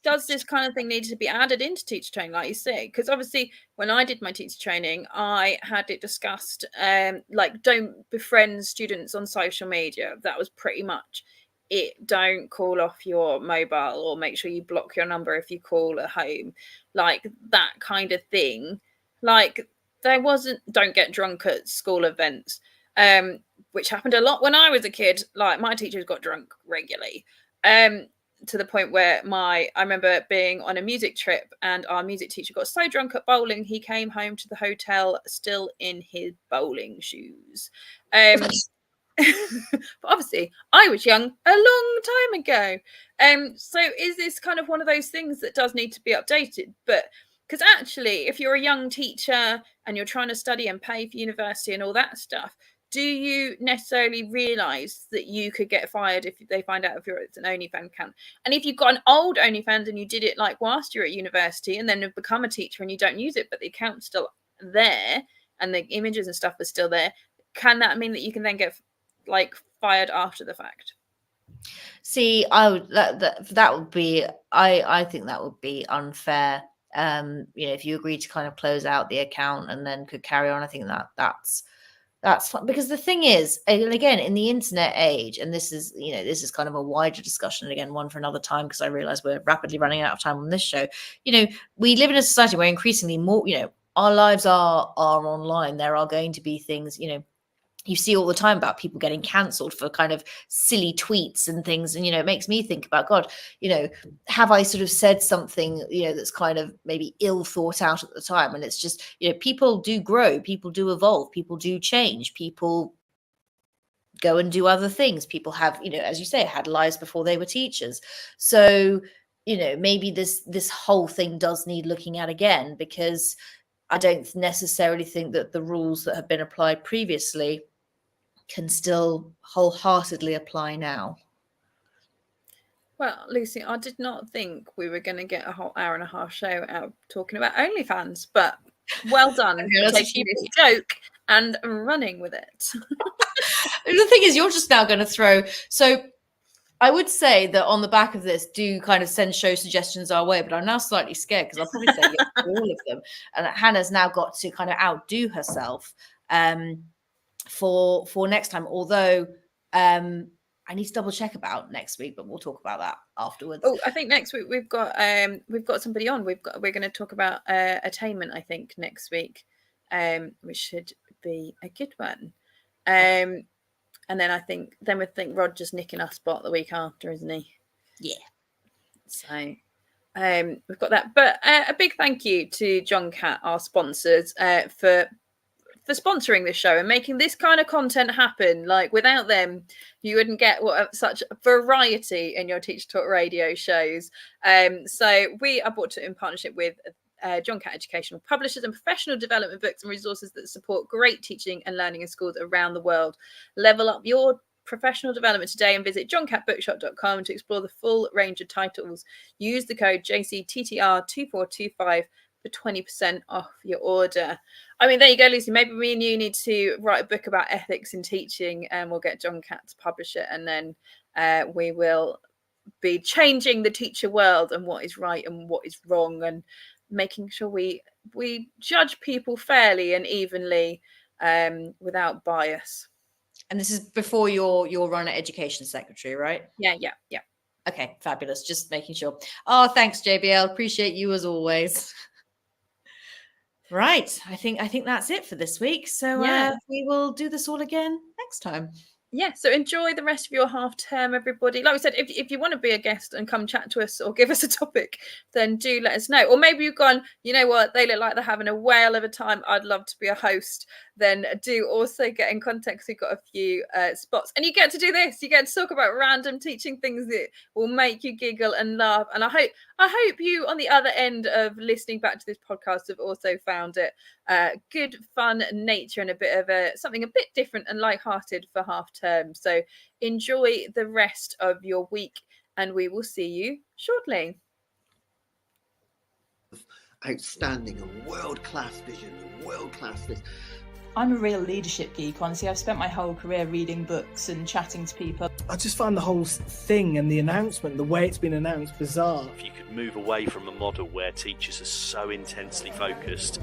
does this kind of thing need to be added into teacher training, like you say? Because obviously, when I did my teacher training, I had it discussed. Like, don't befriend students on social media. That was pretty much it. Don't call off your mobile, or make sure you block your number if you call at home, like that kind of thing. Like, there wasn't. Don't get drunk at school events, which happened a lot when I was a kid. Like, my teachers got drunk regularly. To the point where I remember being on a music trip, and our music teacher got so drunk at bowling, he came home to the hotel still in his bowling shoes. But obviously, I was young a long time ago. So is this kind of one of those things that does need to be updated? But because actually, if you're a young teacher and you're trying to study and pay for university and all that stuff, do you necessarily realise that you could get fired if they find out if it's an OnlyFans account? And if you've got an old OnlyFans and you did it like whilst you're at university, and then have become a teacher and you don't use it, but the account's still there and the images and stuff are still there, can that mean that you can then get like fired after the fact? See, that would be, I think that would be unfair. If you agree to kind of close out the account and then could carry on, I think that's That's fun, because the thing is, and again, in the internet age, and this is, this is kind of a wider discussion, again, one for another time, because I realize we're rapidly running out of time on this show. We live in a society where increasingly more, our lives are online. There are going to be things, you see all the time about people getting cancelled for kind of silly tweets and things. And, it makes me think about, God, have I sort of said something, that's kind of maybe ill thought out at the time? And it's just, people do grow, people do evolve, people do change, people go and do other things. People have, as you say, had lives before they were teachers. So, maybe this whole thing does need looking at again, because I don't necessarily think that the rules that have been applied previously can still wholeheartedly apply now. Well, Lucy, I did not think we were going to get a whole hour and a half show out talking about OnlyFans, but well done for taking this joke and running with it. The thing is, you're just now going to throw. So I would say that on the back of this, do kind of send show suggestions our way, but I'm now slightly scared because I'll probably say yes to all of them. And Hannah's now got to kind of outdo herself for next time. Although I need to double check about next week, but we'll talk about that afterwards. Oh, I think next week we've got somebody on. We're going to talk about attainment, I think, next week, which should be a good one. And then we think Roger's nicking our spot the week after, isn't he? Yeah. So we've got that. But a big thank you to John Cat, our sponsors, for sponsoring this show and making this kind of content happen. Like, without them, you wouldn't get such variety in your Teacher Talk radio shows. So we are brought to in partnership with John Cat Educational Publishers and professional development books and resources that support great teaching and learning in schools around the world. Level up your professional development today and visit johncatbookshop.com to explore the full range of titles. Use the code JCTTR2425 for 20% off your order. I mean, there you go, Lucy. Maybe me and you need to write a book about ethics in teaching, and we'll get John Cat to publish it, and then we will be changing the teacher world and what is right and what is wrong, and making sure we judge people fairly and evenly without bias. And this is before your run at education secretary, right? Yeah. Okay, fabulous. Just making sure. Oh, thanks, JBL. Appreciate you as always. Right. I think that's it for this week. So we will do this all again next time. Yeah, so enjoy the rest of your half term, everybody. Like we said, if you want to be a guest and come chat to us or give us a topic, then do let us know. Or maybe you've gone, you know what, they look like they're having a whale of a time, I'd love to be a host. Then do also get in contact, because we've got a few spots. And you get to do this. You get to talk about random teaching things that will make you giggle and laugh. And I hope you, on the other end of listening back to this podcast, have also found it good fun nature and a bit of something a bit different and lighthearted for half term. So enjoy the rest of your week, and we will see you shortly. Outstanding and world-class vision and world-class this. I'm a real leadership geek, honestly. I've spent my whole career reading books and chatting to people. I just find the whole thing and the announcement, the way it's been announced, bizarre. If you could move away from a model where teachers are so intensely focused.